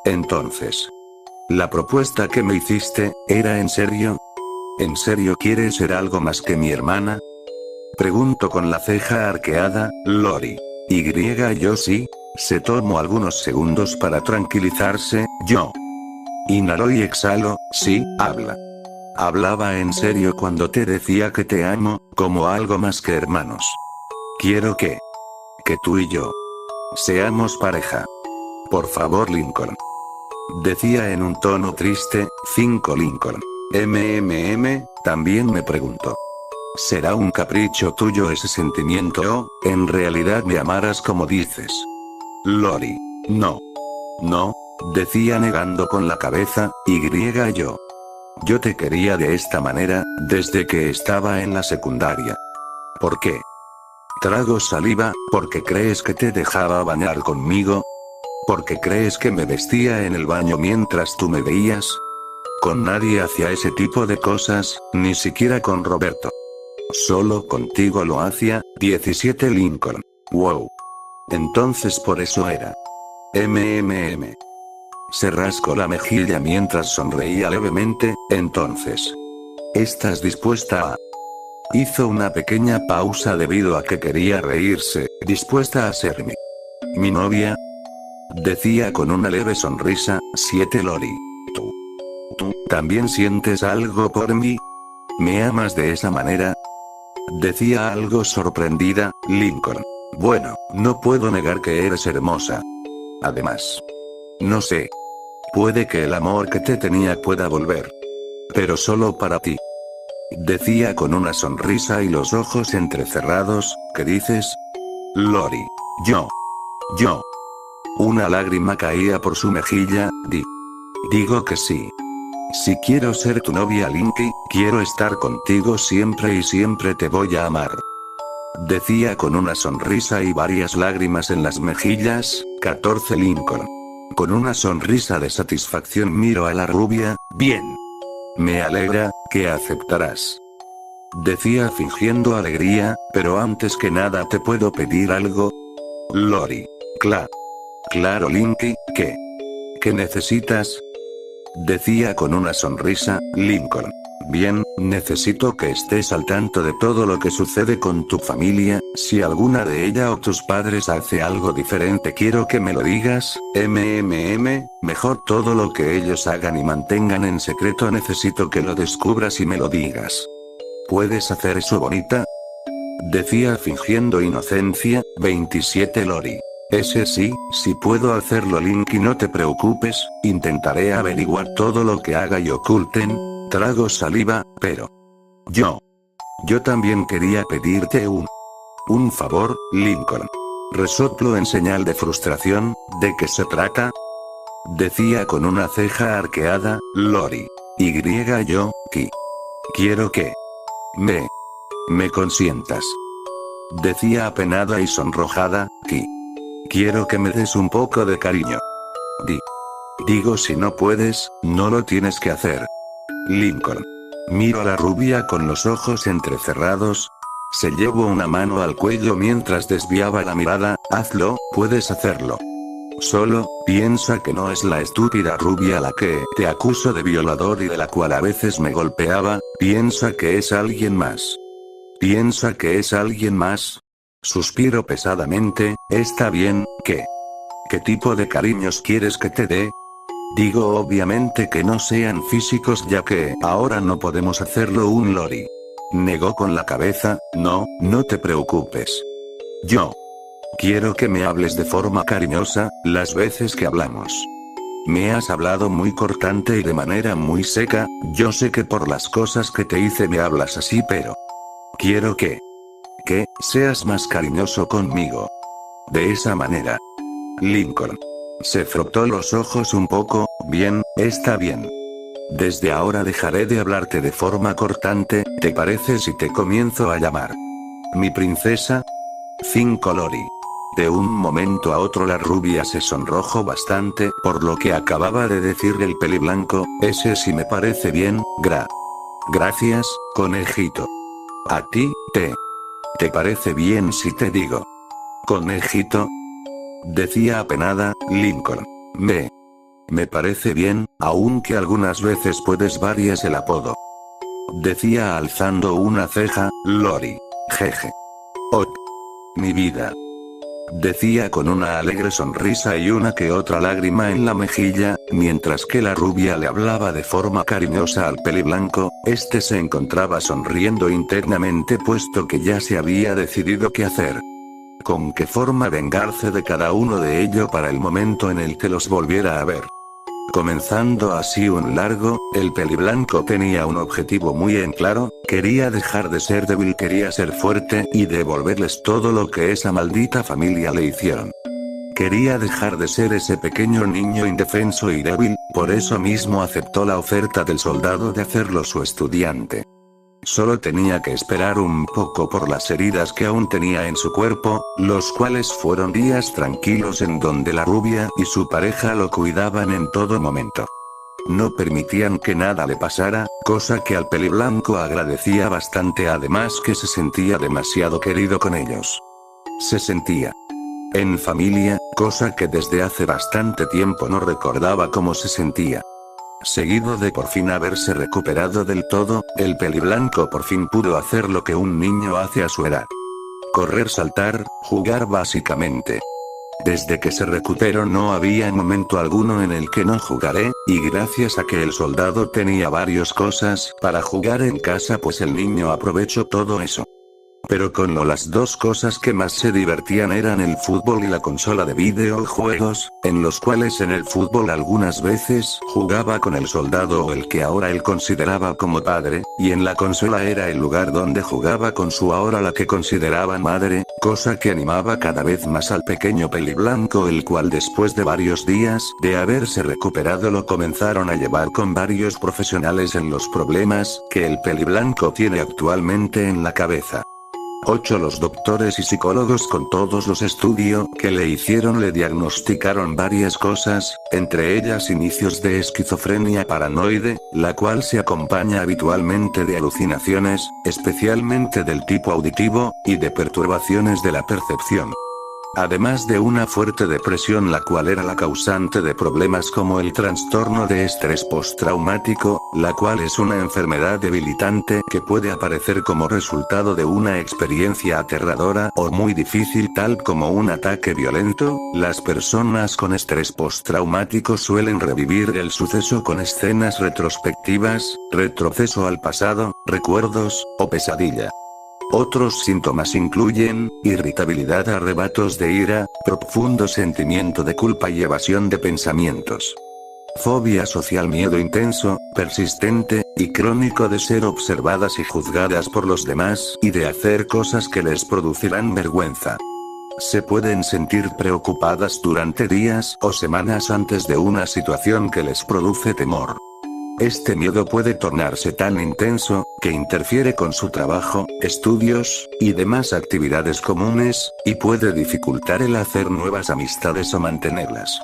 Entonces. ¿La propuesta que me hiciste, era en serio? ¿En serio quieres ser algo más que mi hermana? Pregunto con la ceja arqueada. Lori. Yo sí. Se tomó algunos segundos para tranquilizarse. Yo inhalo y exhalo. Sí, hablaba en serio cuando te decía que te amo, como algo más que hermanos. Quiero que tú y yo seamos pareja. Por favor, Lincoln. Decía en un tono triste. 5 Lincoln. También me pregunto. ¿Será un capricho tuyo ese sentimiento o, en realidad me amarás como dices? Lori. No, decía negando con la cabeza. Yo te quería de esta manera, desde que estaba en la secundaria. ¿Por qué? Trago saliva. ¿Porque crees que te dejaba bañar conmigo? ¿Porque crees que me vestía en el baño mientras tú me veías? Con nadie hacía ese tipo de cosas, ni siquiera con Roberto. Solo contigo lo hacía. 17 Lincoln. Wow. Entonces por eso era. Se rascó la mejilla mientras sonreía levemente. Entonces. ¿Estás dispuesta a? Hizo una pequeña pausa debido a que quería reírse. ¿Dispuesta a ser mi novia? Decía con una leve sonrisa. 7 Lori. ¿Tú también sientes algo por mí? ¿Me amas de esa manera? Decía algo sorprendida. Lincoln. Bueno, no puedo negar que eres hermosa. Además. No sé. Puede que el amor que te tenía pueda volver. Pero solo para ti. Decía con una sonrisa y los ojos entrecerrados. ¿Qué dices? Lori. Yo. Una lágrima caía por su mejilla. Digo que sí. Si quiero ser tu novia, Linky, quiero estar contigo siempre y siempre te voy a amar. Decía con una sonrisa y varias lágrimas en las mejillas. 14 Lincoln. Con una sonrisa de satisfacción miro a la rubia. Bien. Me alegra que aceptarás Decía fingiendo alegría, pero antes que nada te puedo pedir algo. Lori. Claro Linky, ¿qué? ¿Qué necesitas? Decía con una sonrisa, Lincoln. Bien, necesito que estés al tanto de todo lo que sucede con tu familia, si alguna de ella o tus padres hace algo diferente quiero que me lo digas, mejor todo lo que ellos hagan y mantengan en secreto necesito que lo descubras y me lo digas. ¿Puedes hacer eso bonita? Decía fingiendo inocencia, 27 Lori. Ese sí puedo hacerlo Linky no te preocupes, intentaré averiguar todo lo que haga y oculten. Trago saliva, pero... Yo también quería pedirte un favor, Lincoln. Resoplo en señal de frustración, ¿de qué se trata? Decía con una ceja arqueada, Lori. Yo, quiero que... me consientas. Decía apenada y sonrojada, quiero que me des un poco de cariño. Digo si no puedes, no lo tienes que hacer. Lincoln. Miro a la rubia con los ojos entrecerrados. Se llevó una mano al cuello mientras desviaba la mirada, hazlo, puedes hacerlo. Solo, piensa que no es la estúpida rubia la que te acuso de violador y de la cual a veces me golpeaba, piensa que es alguien más. Piensa que es alguien más. Suspiro pesadamente, está bien, ¿qué tipo de cariños quieres que te dé? Digo obviamente que no sean físicos ya que ahora no podemos hacerlo Lori. Negó con la cabeza, no te preocupes. Yo quiero que me hables de forma cariñosa, las veces que hablamos. Me has hablado muy cortante y de manera muy seca, yo sé que por las cosas que te hice me hablas así pero... quiero que seas más cariñoso conmigo. De esa manera. Lincoln. Se frotó los ojos un poco, bien, está bien. Desde ahora dejaré de hablarte de forma cortante, ¿te parece si te comienzo a llamar mi princesa? 5 Lori. De un momento a otro la rubia se sonrojó bastante por lo que acababa de decir el peliblanco, ese sí me parece bien, gracias, conejito. ¿A ti, te parece bien si te digo conejito? Decía apenada, Lincoln. Me parece bien, aunque algunas veces puedes varias el apodo. Decía alzando una ceja, Lori. Jeje. Mi vida. Decía con una alegre sonrisa y una que otra lágrima en la mejilla, mientras que la rubia le hablaba de forma cariñosa al peliblanco, este se encontraba sonriendo internamente puesto que ya se había decidido qué hacer. Con qué forma vengarse de cada uno de ellos para el momento en el que los volviera a ver. Comenzando así el peliblanco tenía un objetivo muy en claro, quería dejar de ser débil, quería ser fuerte y devolverles todo lo que esa maldita familia le hicieron. Quería dejar de ser ese pequeño niño indefenso y débil, por eso mismo aceptó la oferta del soldado de hacerlo su estudiante. Solo tenía que esperar un poco por las heridas que aún tenía en su cuerpo, los cuales fueron días tranquilos en donde la rubia y su pareja lo cuidaban en todo momento. No permitían que nada le pasara, cosa que al peliblanco agradecía bastante, además que se sentía demasiado querido con ellos. Se sentía en familia, cosa que desde hace bastante tiempo no recordaba cómo se sentía. Seguido de por fin haberse recuperado del todo, el peliblanco por fin pudo hacer lo que un niño hace a su edad. Correr, saltar, jugar básicamente. Desde que se recuperó no había momento alguno en el que no jugaré, y gracias a que el soldado tenía varias cosas para jugar en casa pues el niño aprovechó todo eso. Pero las dos cosas que más se divertían eran el fútbol y la consola de videojuegos, en los cuales en el fútbol algunas veces jugaba con el soldado o el que ahora él consideraba como padre, y en la consola era el lugar donde jugaba con su ahora la que consideraba madre, cosa que animaba cada vez más al pequeño peliblanco, el cual después de varios días de haberse recuperado lo comenzaron a llevar con varios profesionales en los problemas que el peliblanco tiene actualmente en la cabeza. 8. Los doctores y psicólogos con todos los estudios que le hicieron le diagnosticaron varias cosas, entre ellas inicios de esquizofrenia paranoide, la cual se acompaña habitualmente de alucinaciones, especialmente del tipo auditivo, y de perturbaciones de la percepción. Además de una fuerte depresión, la cual era la causante de problemas como el trastorno de estrés postraumático, la cual es una enfermedad debilitante que puede aparecer como resultado de una experiencia aterradora o muy difícil, tal como un ataque violento. Las personas con estrés postraumático suelen revivir el suceso con escenas retrospectivas, retroceso al pasado, recuerdos, o pesadilla. Otros síntomas incluyen irritabilidad, arrebatos de ira, profundo sentimiento de culpa y evasión de pensamientos. Fobia social, miedo intenso, persistente, y crónico de ser observadas y juzgadas por los demás y de hacer cosas que les producirán vergüenza. Se pueden sentir preocupadas durante días o semanas antes de una situación que les produce temor. Este miedo puede tornarse tan intenso, que interfiere con su trabajo, estudios, y demás actividades comunes, y puede dificultar el hacer nuevas amistades o mantenerlas.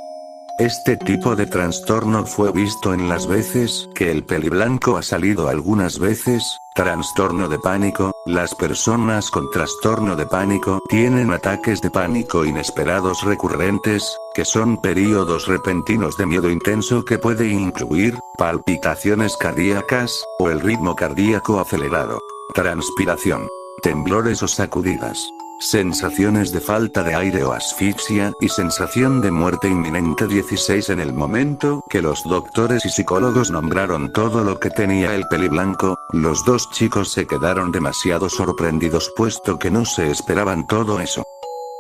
Este tipo de trastorno fue visto en las veces que el peliblanco ha salido algunas veces. Trastorno de pánico. Las personas con trastorno de pánico tienen ataques de pánico inesperados recurrentes, que son períodos repentinos de miedo intenso que puede incluir palpitaciones cardíacas, o el ritmo cardíaco acelerado, transpiración, temblores o sacudidas, sensaciones de falta de aire o asfixia, y sensación de muerte inminente. 16. En el momento que los doctores y psicólogos nombraron todo lo que tenía el peliblanco, los dos chicos se quedaron demasiado sorprendidos, puesto que no se esperaban todo eso.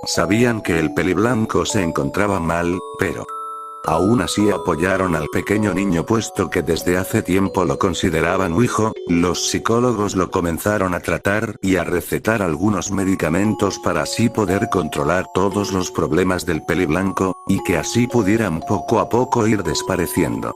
Sabían que el peliblanco se encontraba mal, pero aún así apoyaron al pequeño niño, puesto que desde hace tiempo lo consideraban un hijo. Los psicólogos lo comenzaron a tratar y a recetar algunos medicamentos para así poder controlar todos los problemas del peliblanco, y que así pudieran poco a poco ir desapareciendo.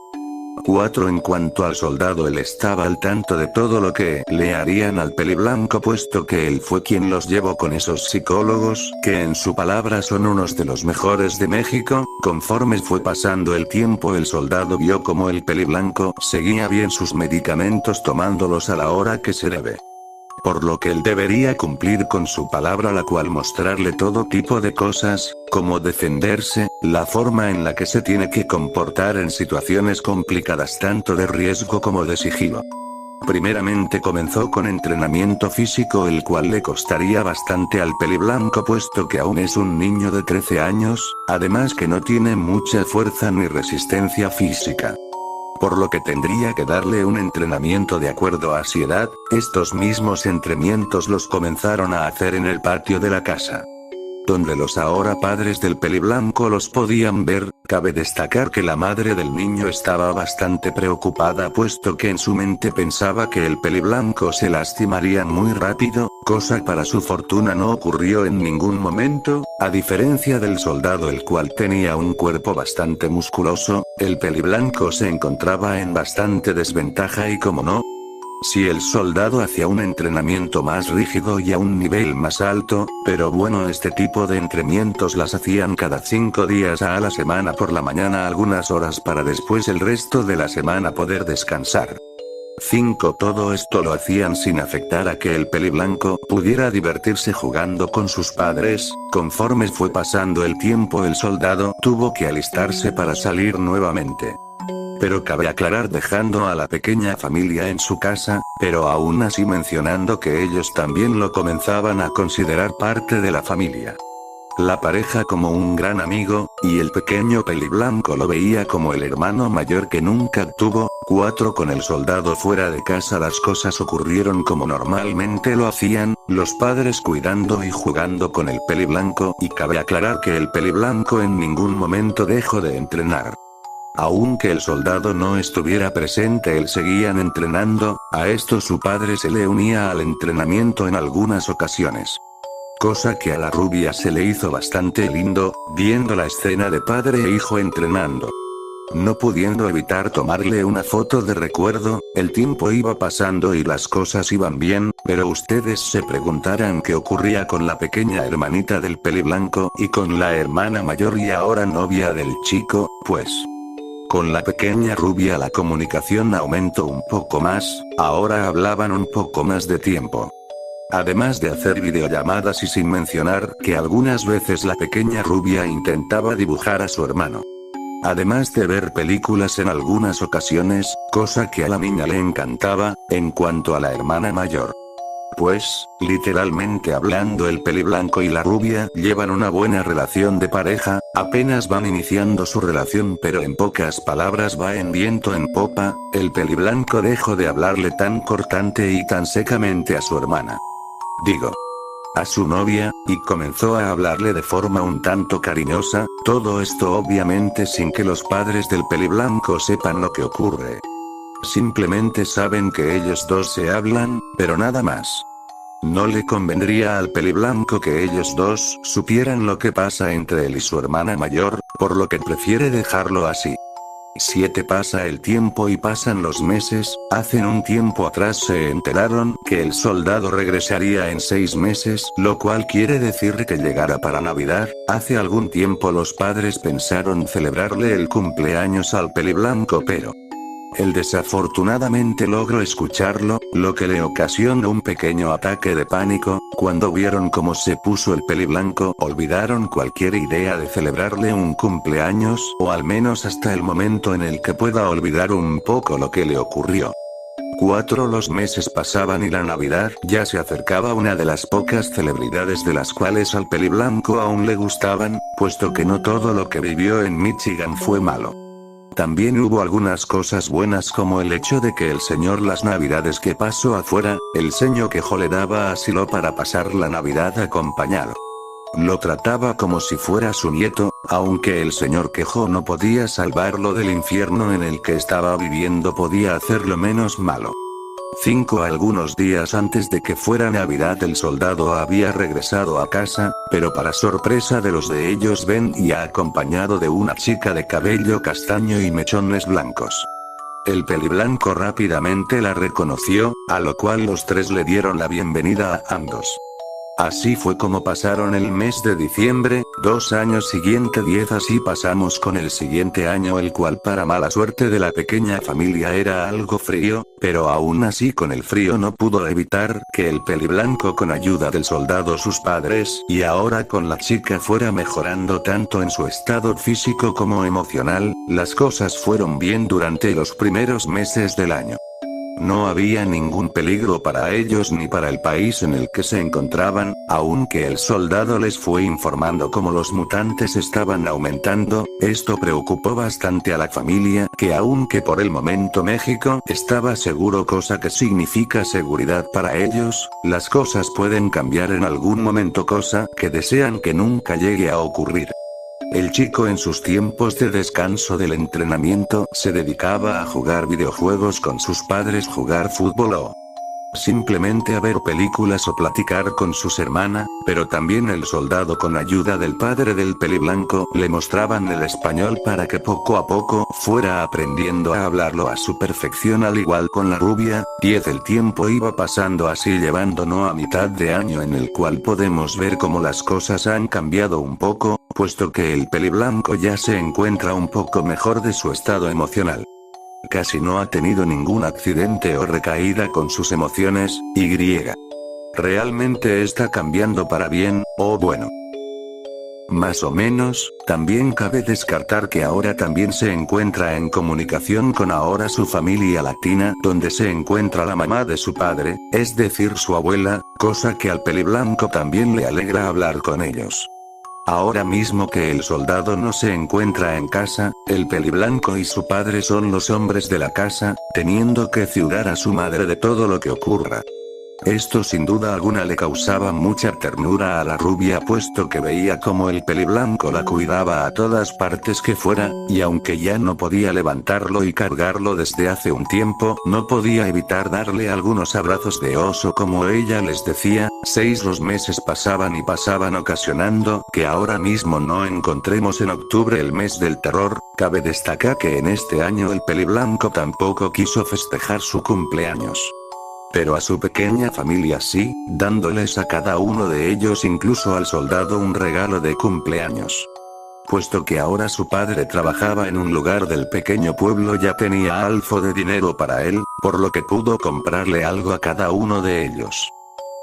4. En cuanto al soldado, él estaba al tanto de todo lo que le harían al peliblanco, puesto que él fue quien los llevó con esos psicólogos, que en su palabra son unos de los mejores de México. Conforme fue pasando el tiempo, el soldado vio como el peliblanco seguía bien sus medicamentos, tomándolos a la hora que se debe. Por lo que él debería cumplir con su palabra, la cual mostrarle todo tipo de cosas, como defenderse, la forma en la que se tiene que comportar en situaciones complicadas, tanto de riesgo como de sigilo. Primeramente comenzó con entrenamiento físico, el cual le costaría bastante al peliblanco, puesto que aún es un niño de 13 años, además que no tiene mucha fuerza ni resistencia física. Por lo que tendría que darle un entrenamiento de acuerdo a su edad. Estos mismos entrenamientos los comenzaron a hacer en el patio de la casa, donde los ahora padres del peliblanco los podían ver. Cabe destacar que la madre del niño estaba bastante preocupada, puesto que en su mente pensaba que el peliblanco se lastimaría muy rápido, cosa para su fortuna no ocurrió en ningún momento. A diferencia del soldado, el cual tenía un cuerpo bastante musculoso, el peliblanco se encontraba en bastante desventaja, y como no, si el soldado hacía un entrenamiento más rígido y a un nivel más alto, pero bueno, este tipo de entrenamientos las hacían cada 5 días a la semana por la mañana algunas horas, para después el resto de la semana poder descansar. 5. Todo esto lo hacían sin afectar a que el peliblanco pudiera divertirse jugando con sus padres. Conforme fue pasando el tiempo, el soldado tuvo que alistarse para salir nuevamente. Pero cabe aclarar, dejando a la pequeña familia en su casa, pero aún así mencionando que ellos también lo comenzaban a considerar parte de la familia. La pareja como un gran amigo, y el pequeño peliblanco lo veía como el hermano mayor que nunca tuvo. 4. Con el soldado fuera de casa, las cosas ocurrieron como normalmente lo hacían, los padres cuidando y jugando con el peliblanco, y cabe aclarar que el peliblanco en ningún momento dejó de entrenar. Aunque el soldado no estuviera presente, él seguían entrenando. A esto su padre se le unía al entrenamiento en algunas ocasiones. Cosa que a la rubia se le hizo bastante lindo, viendo la escena de padre e hijo entrenando. No pudiendo evitar tomarle una foto de recuerdo, el tiempo iba pasando y las cosas iban bien, pero ustedes se preguntarán qué ocurría con la pequeña hermanita del peliblanco y con la hermana mayor y ahora novia del chico, pues. Con la pequeña rubia la comunicación aumentó un poco más, ahora hablaban un poco más de tiempo. Además de hacer videollamadas y sin mencionar que algunas veces la pequeña rubia intentaba dibujar a su hermano. Además de ver películas en algunas ocasiones, cosa que a la niña le encantaba, en cuanto a la hermana mayor. Pues, literalmente hablando el peliblanco y la rubia llevan una buena relación de pareja, apenas van iniciando su relación pero en pocas palabras va en viento en popa, el peliblanco dejó de hablarle tan cortante y tan secamente a su hermana. Digo, a su novia, y comenzó a hablarle de forma un tanto cariñosa, todo esto obviamente sin que los padres del peliblanco sepan lo que ocurre. Simplemente saben que ellos dos se hablan, pero nada más. No le convendría al peliblanco que ellos dos supieran lo que pasa entre él y su hermana mayor, por lo que prefiere dejarlo así. 7 pasa el tiempo y pasan los meses, hace un tiempo atrás se enteraron que el soldado regresaría en 6 meses, lo cual quiere decir que llegará para Navidad. Hace algún tiempo los padres pensaron celebrarle el cumpleaños al peliblanco pero él desafortunadamente logró escucharlo, lo que le ocasionó un pequeño ataque de pánico. Cuando vieron cómo se puso el peliblanco, olvidaron cualquier idea de celebrarle un cumpleaños, o al menos hasta el momento en el que pueda olvidar un poco lo que le ocurrió. 4 Los meses pasaban y la Navidad ya se acercaba, una de las pocas celebridades de las cuales al peliblanco aún le gustaban, puesto que no todo lo que vivió en Michigan fue malo. También hubo algunas cosas buenas como el hecho de que el señor las navidades que pasó afuera, el señor quejo le daba asilo para pasar la Navidad acompañado. Lo trataba como si fuera su nieto, aunque el señor quejo no podía salvarlo del infierno en el que estaba viviendo, podía hacerlo menos malo. 5 Algunos días antes de que fuera Navidad el soldado había regresado a casa, pero para sorpresa de los de ellos venía acompañado de una chica de cabello castaño y mechones blancos. El peliblanco rápidamente la reconoció, a lo cual los tres le dieron la bienvenida a ambos. Así fue como pasaron el mes de diciembre, 2 años siguiente 10 así pasamos con el siguiente año, el cual para mala suerte de la pequeña familia era algo frío, pero aún así con el frío no pudo evitar que el peliblanco con ayuda del soldado, sus padres y ahora con la chica fuera mejorando tanto en su estado físico como emocional. Las cosas fueron bien durante los primeros meses del año. No había ningún peligro para ellos ni para el país en el que se encontraban, aunque el soldado les fue informando cómo los mutantes estaban aumentando. Esto preocupó bastante a la familia, que aunque por el momento México estaba seguro, cosa que significa seguridad para ellos, las cosas pueden cambiar en algún momento, cosa que desean que nunca llegue a ocurrir. El chico en sus tiempos de descanso del entrenamiento se dedicaba a jugar videojuegos con sus padres, jugar fútbol o simplemente a ver películas o platicar con sus hermanas, pero también el soldado con ayuda del padre del peliblanco le mostraban el español para que poco a poco fuera aprendiendo a hablarlo a su perfección, al igual con la rubia. 10 El tiempo iba pasando así, llevándonos a mitad de año, en el cual podemos ver cómo las cosas han cambiado un poco, puesto que el peliblanco ya se encuentra un poco mejor de su estado emocional. Casi no ha tenido ningún accidente o recaída con sus emociones, y realmente está cambiando para bien, o bueno, más o menos. También cabe descartar que ahora también se encuentra en comunicación con ahora su familia latina, donde se encuentra la mamá de su padre, es decir su abuela, cosa que al peliblanco también le alegra hablar con ellos. Ahora mismo que el soldado no se encuentra en casa, el peliblanco y su padre son los hombres de la casa, teniendo que cuidar a su madre de todo lo que ocurra. Esto sin duda alguna le causaba mucha ternura a la rubia, puesto que veía como el peliblanco la cuidaba a todas partes que fuera, y aunque ya no podía levantarlo y cargarlo desde hace un tiempo, no podía evitar darle algunos abrazos de oso como ella les decía. 6 los meses pasaban y pasaban, ocasionando que ahora mismo no encontremos en octubre el mes del terror. Cabe destacar que en este año el peliblanco tampoco quiso festejar su cumpleaños. Pero a su pequeña familia sí, dándoles a cada uno de ellos, incluso al soldado, un regalo de cumpleaños. Puesto que ahora su padre trabajaba en un lugar del pequeño pueblo, ya tenía algo de dinero para él, por lo que pudo comprarle algo a cada uno de ellos.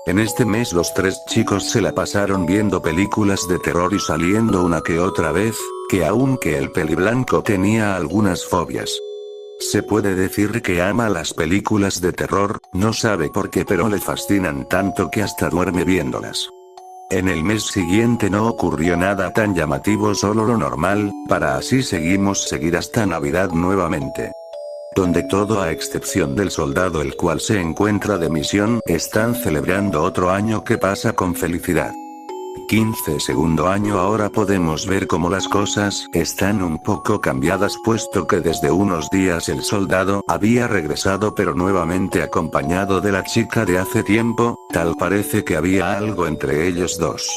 En este mes los 3 chicos se la pasaron viendo películas de terror y saliendo una que otra vez, que aunque el peliblanco tenía algunas fobias, se puede decir que ama las películas de terror, no sabe por qué, pero le fascinan tanto que hasta duerme viéndolas. En el mes siguiente no ocurrió nada tan llamativo, solo lo normal, para así seguir hasta Navidad nuevamente. Donde todo, a excepción del soldado el cual se encuentra de misión, están celebrando otro año que pasa con felicidad. 15 segundo año. Ahora podemos ver cómo las cosas están un poco cambiadas, puesto que desde unos días el soldado había regresado, pero nuevamente acompañado de la chica de hace tiempo. Tal parece que había algo entre ellos dos.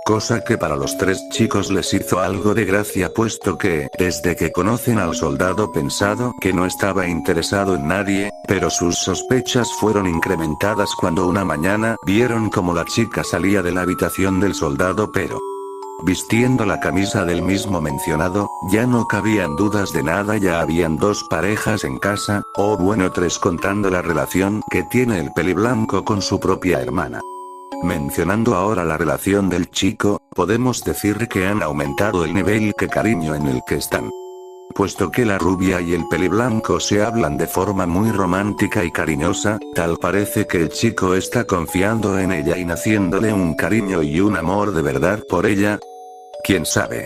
Cosa que para los 3 chicos les hizo algo de gracia, puesto que, desde que conocen al soldado, pensado que no estaba interesado en nadie, pero sus sospechas fueron incrementadas cuando una mañana vieron como la chica salía de la habitación del soldado, pero vistiendo la camisa del mismo mencionado. Ya no cabían dudas de nada, ya habían 2 parejas en casa, o bueno 3 contando la relación que tiene el peliblanco con su propia hermana. Mencionando ahora la relación del chico, podemos decir que han aumentado el nivel de cariño en el que están. Puesto que la rubia y el peliblanco se hablan de forma muy romántica y cariñosa, tal parece que el chico está confiando en ella y naciéndole un cariño y un amor de verdad por ella. ¿Quién sabe?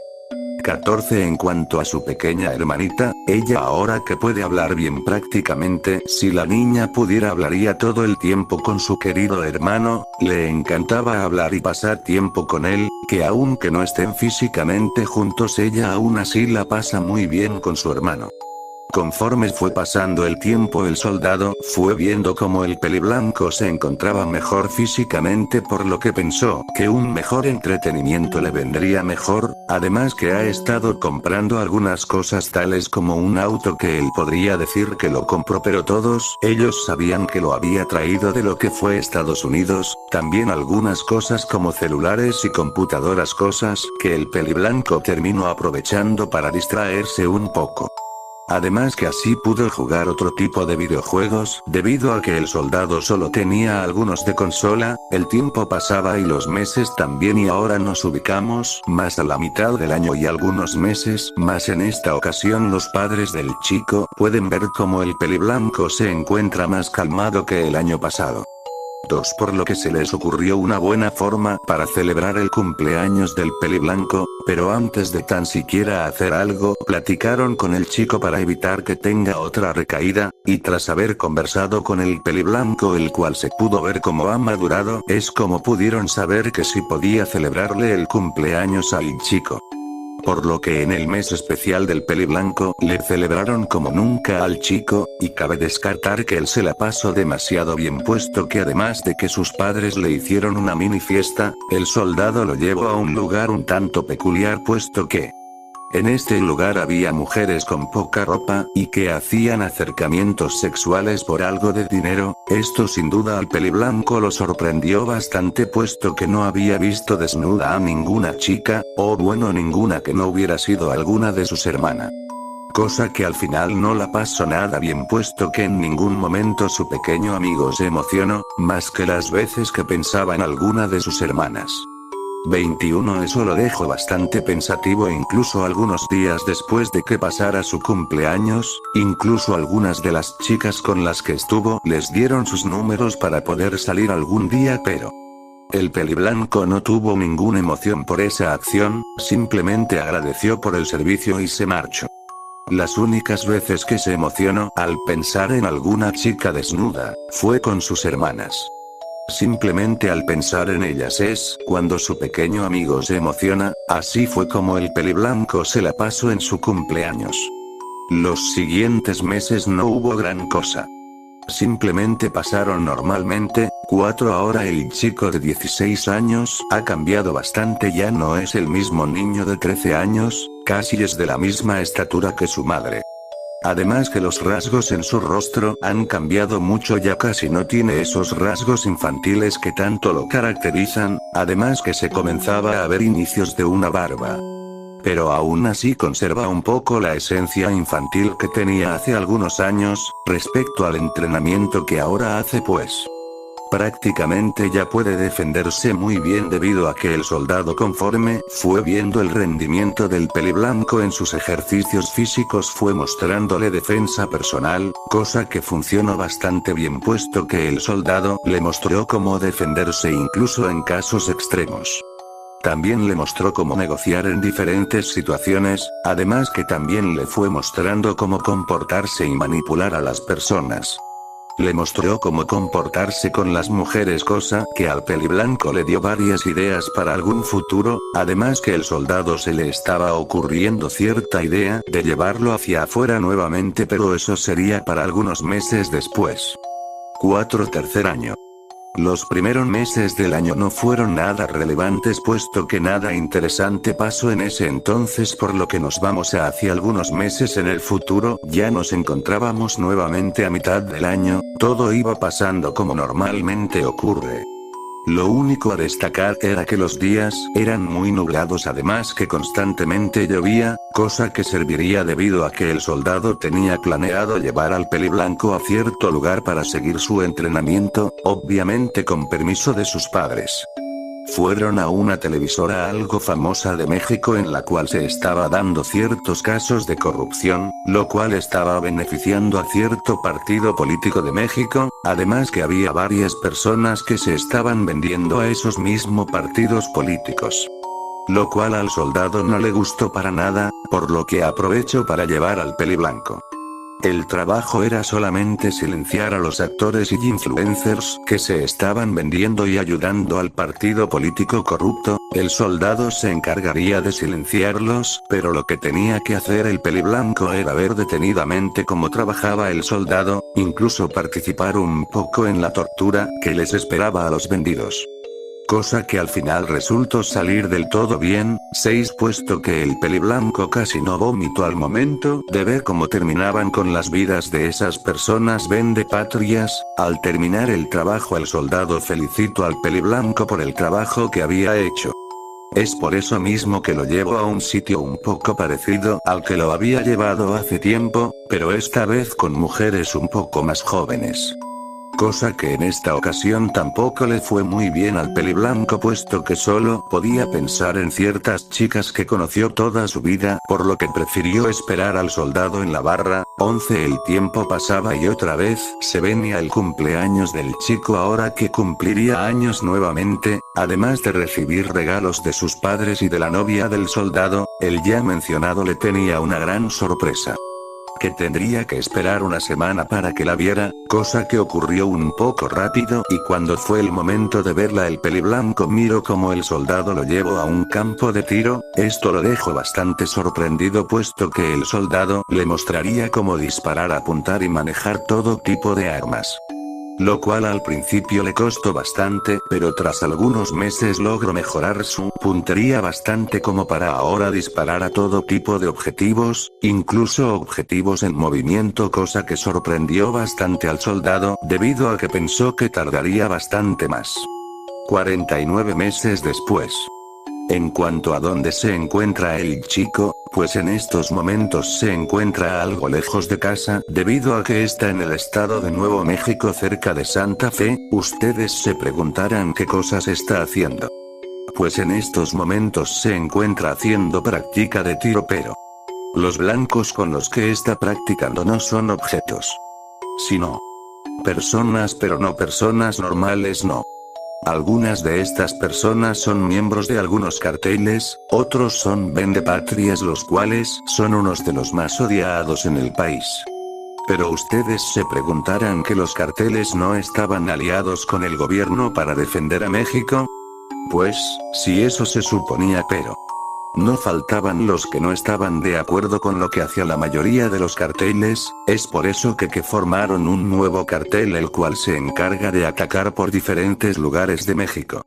14 En cuanto a su pequeña hermanita, ella ahora que puede hablar bien prácticamente, si la niña pudiera hablaría todo el tiempo con su querido hermano. Le encantaba hablar y pasar tiempo con él, que aunque no estén físicamente juntos, ella aún así la pasa muy bien con su hermano. Conforme fue pasando el tiempo, el soldado fue viendo cómo el peliblanco se encontraba mejor físicamente, por lo que pensó que un mejor entretenimiento le vendría mejor, además que ha estado comprando algunas cosas tales como un auto que él podría decir que lo compró, pero todos ellos sabían que lo había traído de lo que fue Estados Unidos, también algunas cosas como celulares y computadoras, cosas que el peliblanco terminó aprovechando para distraerse un poco. Además que así pudo jugar otro tipo de videojuegos, debido a que el soldado solo tenía algunos de consola. El tiempo pasaba y los meses también, y ahora nos ubicamos más a la mitad del año y algunos meses más. En esta ocasión los padres del chico pueden ver cómo el peliblanco se encuentra más calmado que el año pasado. 2 Por lo que se les ocurrió una buena forma para celebrar el cumpleaños del peliblanco, pero antes de tan siquiera hacer algo, platicaron con el chico para evitar que tenga otra recaída, y tras haber conversado con el peliblanco, el cual se pudo ver cómo ha madurado, es como pudieron saber que sí podía celebrarle el cumpleaños al chico. Por lo que en el mes especial del peliblanco, le celebraron como nunca al chico, y cabe descartar que él se la pasó demasiado bien, puesto que además de que sus padres le hicieron una mini fiesta, el soldado lo llevó a un lugar un tanto peculiar, puesto que en este lugar había mujeres con poca ropa, y que hacían acercamientos sexuales por algo de dinero. Esto sin duda al peliblanco lo sorprendió bastante, puesto que no había visto desnuda a ninguna chica, o bueno ninguna que no hubiera sido alguna de sus hermanas. Cosa que al final no la pasó nada bien, puesto que en ningún momento su pequeño amigo se emocionó, más que las veces que pensaba en alguna de sus hermanas. 21 Eso lo dejó bastante pensativo, incluso algunos días después de que pasara su cumpleaños. Incluso algunas de las chicas con las que estuvo les dieron sus números para poder salir algún día, pero el peliblanco no tuvo ninguna emoción por esa acción, simplemente agradeció por el servicio y se marchó. Las únicas veces que se emocionó al pensar en alguna chica desnuda fue con sus hermanas. Simplemente al pensar en ellas es cuando su pequeño amigo se emociona. Así fue como el peliblanco se la pasó en su cumpleaños. Los siguientes meses no hubo gran cosa. Simplemente pasaron normalmente. Ahora el chico de 16 años ha cambiado bastante, ya no es el mismo niño de 13 años, casi es de la misma estatura que su madre. Además que los rasgos en su rostro han cambiado mucho, ya casi no tiene esos rasgos infantiles que tanto lo caracterizan, además que se comenzaba a ver inicios de una barba. Pero aún así conserva un poco la esencia infantil que tenía hace algunos años. Respecto al entrenamiento que ahora hace, pues prácticamente ya puede defenderse muy bien, debido a que el soldado, conforme fue viendo el rendimiento del peliblanco en sus ejercicios físicos, fue mostrándole defensa personal, cosa que funcionó bastante bien, puesto que el soldado le mostró cómo defenderse incluso en casos extremos. También le mostró cómo negociar en diferentes situaciones, además que también le fue mostrando cómo comportarse y manipular a las personas. Le mostró cómo comportarse con las mujeres, cosa que al peliblanco le dio varias ideas para algún futuro, además que el soldado se le estaba ocurriendo cierta idea de llevarlo hacia afuera nuevamente, pero eso sería para algunos meses después. Tercer año. Los primeros meses del año no fueron nada relevantes, puesto que nada interesante pasó en ese entonces, por lo que nos vamos a hacia algunos meses en el futuro. Ya nos encontrábamos nuevamente a mitad del año, todo iba pasando como normalmente ocurre. Lo único a destacar era que los días eran muy nublados, además que constantemente llovía, cosa que serviría debido a que el soldado tenía planeado llevar al peliblanco a cierto lugar para seguir su entrenamiento, obviamente con permiso de sus padres. Fueron a una televisora algo famosa de México, en la cual se estaba dando ciertos casos de corrupción, lo cual estaba beneficiando a cierto partido político de México, además que había varias personas que se estaban vendiendo a esos mismos partidos políticos. Lo cual al soldado no le gustó para nada, por lo que aprovechó para llevar al peliblanco. El trabajo era solamente silenciar a los actores y influencers que se estaban vendiendo y ayudando al partido político corrupto. El soldado se encargaría de silenciarlos, pero lo que tenía que hacer el peliblanco era ver detenidamente cómo trabajaba el soldado, incluso participar un poco en la tortura que les esperaba a los vendidos. Cosa que al final resultó salir del todo bien. Puesto que el peliblanco casi no vomitó al momento de ver cómo terminaban con las vidas de esas personas vendepatrias. Al terminar el trabajo, el soldado felicitó al peliblanco por el trabajo que había hecho. Es por eso mismo que lo llevo a un sitio un poco parecido al que lo había llevado hace tiempo, pero esta vez con mujeres un poco más jóvenes. Cosa que en esta ocasión tampoco le fue muy bien al peliblanco, puesto que solo podía pensar en ciertas chicas que conoció toda su vida, por lo que prefirió esperar al soldado en la barra. El tiempo pasaba y otra vez se venía el cumpleaños del chico, ahora que cumpliría años nuevamente, además de recibir regalos de sus padres y de la novia del soldado. El ya mencionado le tenía una gran sorpresa. Que tendría que esperar una semana para que la viera, cosa que ocurrió un poco rápido, y cuando fue el momento de verla, el peliblanco miró como el soldado lo llevó a un campo de tiro. Esto lo dejó bastante sorprendido, puesto que el soldado le mostraría cómo disparar, apuntar y manejar todo tipo de armas. Lo cual al principio le costó bastante, pero tras algunos meses logró mejorar su puntería bastante como para ahora disparar a todo tipo de objetivos, incluso objetivos en movimiento, cosa que sorprendió bastante al soldado, debido a que pensó que tardaría bastante más. 49 meses después. En cuanto a dónde se encuentra el chico, pues en estos momentos se encuentra algo lejos de casa, debido a que está en el estado de Nuevo México, cerca de Santa Fe. Ustedes se preguntarán qué cosas está haciendo. Pues en estos momentos se encuentra haciendo práctica de tiro, pero los blancos con los que está practicando no son objetos, sino personas, pero no personas normales, no. Algunas de estas personas son miembros de algunos carteles, otros son vendepatrias, los cuales son unos de los más odiados en el país. Pero ustedes se preguntarán que los carteles no estaban aliados con el gobierno para defender a México. Pues, sí, eso se suponía, pero no faltaban los que no estaban de acuerdo con lo que hacía la mayoría de los carteles. Es por eso que formaron un nuevo cartel, el cual se encarga de atacar por diferentes lugares de México.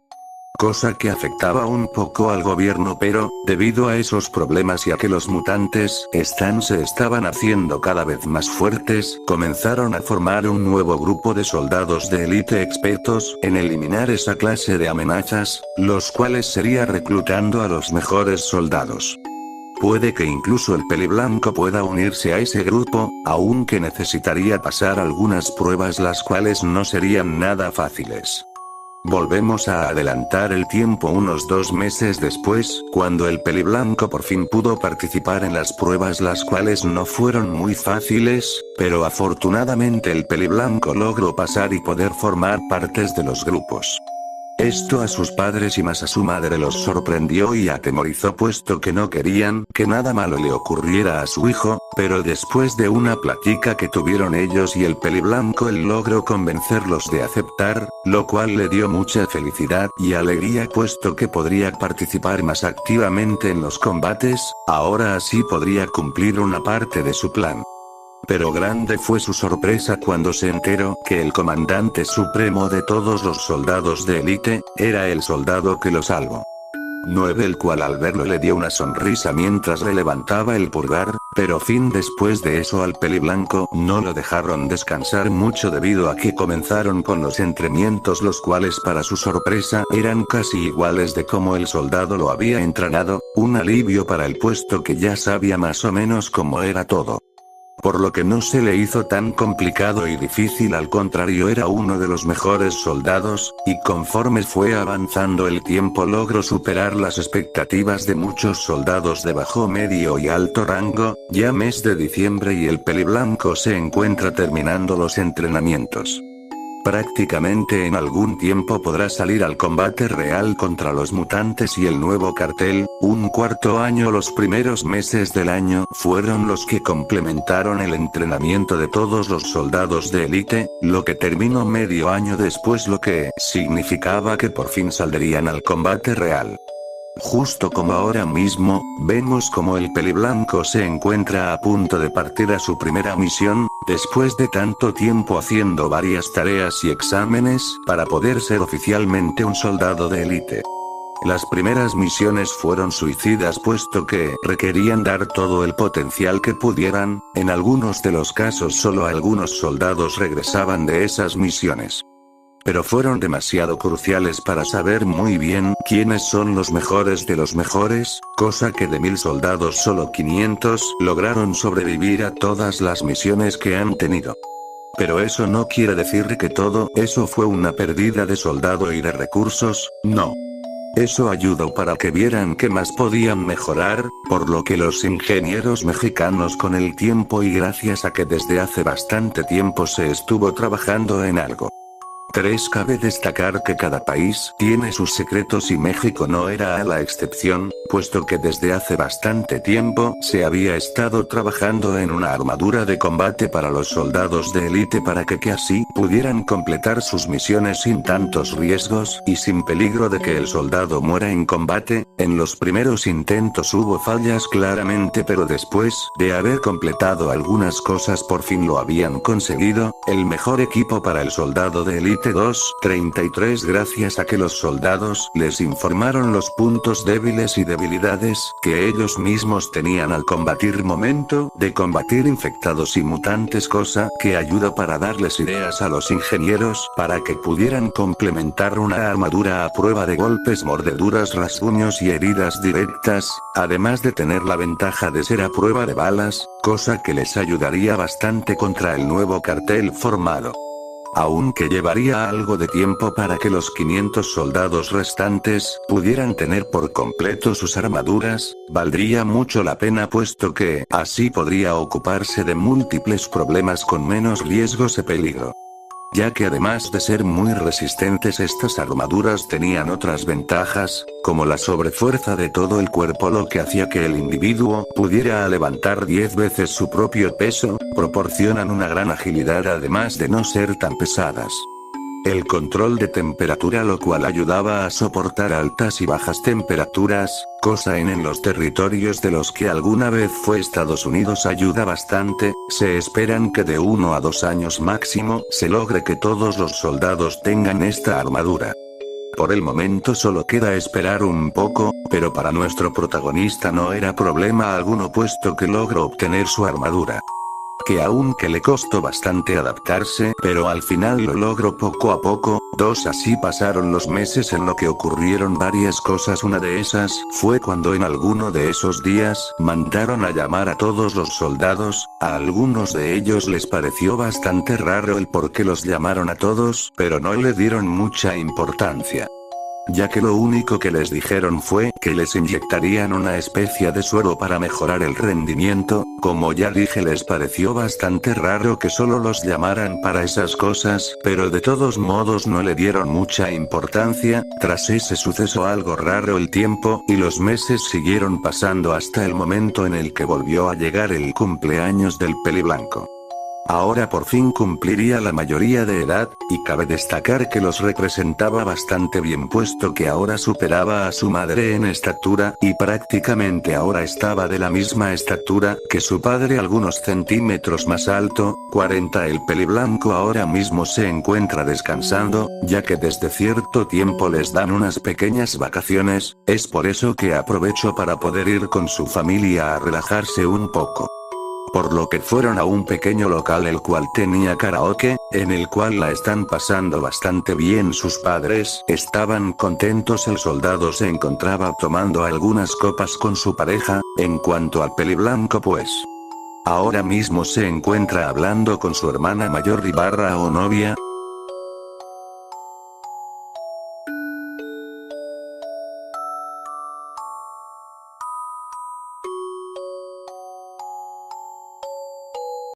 Cosa que afectaba un poco al gobierno, pero, debido a esos problemas y a que los mutantes se estaban haciendo cada vez más fuertes, comenzaron a formar un nuevo grupo de soldados de élite expertos en eliminar esa clase de amenazas, los cuales sería reclutando a los mejores soldados. Puede que incluso el Peliblanco pueda unirse a ese grupo, aunque necesitaría pasar algunas pruebas las cuales no serían nada fáciles. Volvemos a adelantar el tiempo unos 2 meses después, cuando el Peliblanco por fin pudo participar en las pruebas, las cuales no fueron muy fáciles, pero afortunadamente el Peliblanco logró pasar y poder formar partes de los grupos. Esto a sus padres y más a su madre los sorprendió y atemorizó, puesto que no querían que nada malo le ocurriera a su hijo, pero después de una plática que tuvieron ellos y el Peliblanco, él logró convencerlos de aceptar, lo cual le dio mucha felicidad y alegría, puesto que podría participar más activamente en los combates, ahora así podría cumplir una parte de su plan. Pero grande fue su sorpresa cuando se enteró que el comandante supremo de todos los soldados de élite era el soldado que lo salvó. 9, el cual al verlo le dio una sonrisa mientras le levantaba el pulgar, pero después de eso al Peliblanco no lo dejaron descansar mucho debido a que comenzaron con los entrenamientos, los cuales para su sorpresa eran casi iguales de como el soldado lo había entrenado, un alivio para él puesto que ya sabía más o menos cómo era todo. Por lo que no se le hizo tan complicado y difícil, al contrario era uno de los mejores soldados, y conforme fue avanzando el tiempo logró superar las expectativas de muchos soldados de bajo, medio y alto rango. Ya mes de diciembre y el Peliblanco se encuentra terminando los entrenamientos. Prácticamente en algún tiempo podrá salir al combate real contra los mutantes y el nuevo cartel. Un cuarto año, los primeros meses del año fueron los que complementaron el entrenamiento de todos los soldados de élite, lo que terminó medio año después, lo que significaba que por fin saldrían al combate real. Justo como ahora mismo, vemos como el Peliblanco se encuentra a punto de partir a su primera misión, después de tanto tiempo haciendo varias tareas y exámenes para poder ser oficialmente un soldado de élite. Las primeras misiones fueron suicidas, puesto que requerían dar todo el potencial que pudieran. En algunos de los casos solo algunos soldados regresaban de esas misiones. Pero fueron demasiado cruciales para saber muy bien quiénes son los mejores de los mejores, cosa que de 1000 soldados solo 500 lograron sobrevivir a todas las misiones que han tenido. Pero eso no quiere decir que todo eso fue una pérdida de soldado y de recursos, no. Eso ayudó para que vieran qué más podían mejorar, por lo que los ingenieros mexicanos, con el tiempo y gracias a que desde hace bastante tiempo se estuvo trabajando en algo. 3. Cabe destacar que cada país tiene sus secretos y México no era la excepción, puesto que desde hace bastante tiempo se había estado trabajando en una armadura de combate para los soldados de élite para que así pudieran completar sus misiones sin tantos riesgos y sin peligro de que el soldado muera en combate. En los primeros intentos hubo fallas claramente, pero después de haber completado algunas cosas por fin lo habían conseguido. El mejor equipo para el soldado de élite 2.33, gracias a que los soldados les informaron los puntos débiles y debilidades que ellos mismos tenían al combatir. Momento de combatir infectados y mutantes, cosa que ayuda para darles ideas a los ingenieros para que pudieran complementar una armadura a prueba de golpes, mordeduras, rasguños y heridas directas, además de tener la ventaja de ser a prueba de balas, cosa que les ayudaría bastante contra el nuevo cartel formado. Aunque llevaría algo de tiempo para que los 500 soldados restantes pudieran tener por completo sus armaduras, valdría mucho la pena, puesto que así podría ocuparse de múltiples problemas con menos riesgos y peligro. ya que además de ser muy resistentes estas armaduras tenían otras ventajas, como la sobrefuerza de todo el cuerpo, lo que hacía que el individuo pudiera levantar 10 veces su propio peso, proporcionan una gran agilidad además de no ser tan pesadas. El control de temperatura, lo cual ayudaba a soportar altas y bajas temperaturas, cosa en los territorios de los que alguna vez fue Estados Unidos ayuda bastante. Se esperan que de 1 a 2 años máximo se logre que todos los soldados tengan esta armadura. Por el momento solo queda esperar un poco, pero para nuestro protagonista no era problema alguno puesto que logró obtener su armadura. Que aunque le costó bastante adaptarse, pero al final lo logró poco a poco. Así pasaron los meses en lo que ocurrieron varias cosas. Una de esas fue cuando en alguno de esos días mandaron a llamar a todos los soldados. A algunos de ellos les pareció bastante raro el por qué los llamaron a todos, pero no le dieron mucha importancia, ya que lo único que les dijeron fue que les inyectarían una especie de suero para mejorar el rendimiento. Como ya dije, les pareció bastante raro que solo los llamaran para esas cosas, pero de todos modos no le dieron mucha importancia. Tras ese suceso algo raro, el tiempo y los meses siguieron pasando hasta el momento en el que volvió a llegar el cumpleaños del Peliblanco. Ahora por fin cumpliría la mayoría de edad, y cabe destacar que los representaba bastante bien puesto que ahora superaba a su madre en estatura, y prácticamente ahora estaba de la misma estatura que su padre, algunos centímetros más alto. 40 El Peliblanco ahora mismo se encuentra descansando, ya que desde cierto tiempo les dan unas pequeñas vacaciones, es por eso que aprovechó para poder ir con su familia a relajarse un poco. Por lo que fueron a un pequeño local el cual tenía karaoke, en el cual la están pasando bastante bien sus padres, estaban contentos. El soldado se encontraba tomando algunas copas con su pareja. En cuanto al Peliblanco, pues ahora mismo se encuentra hablando con su hermana mayor o novia,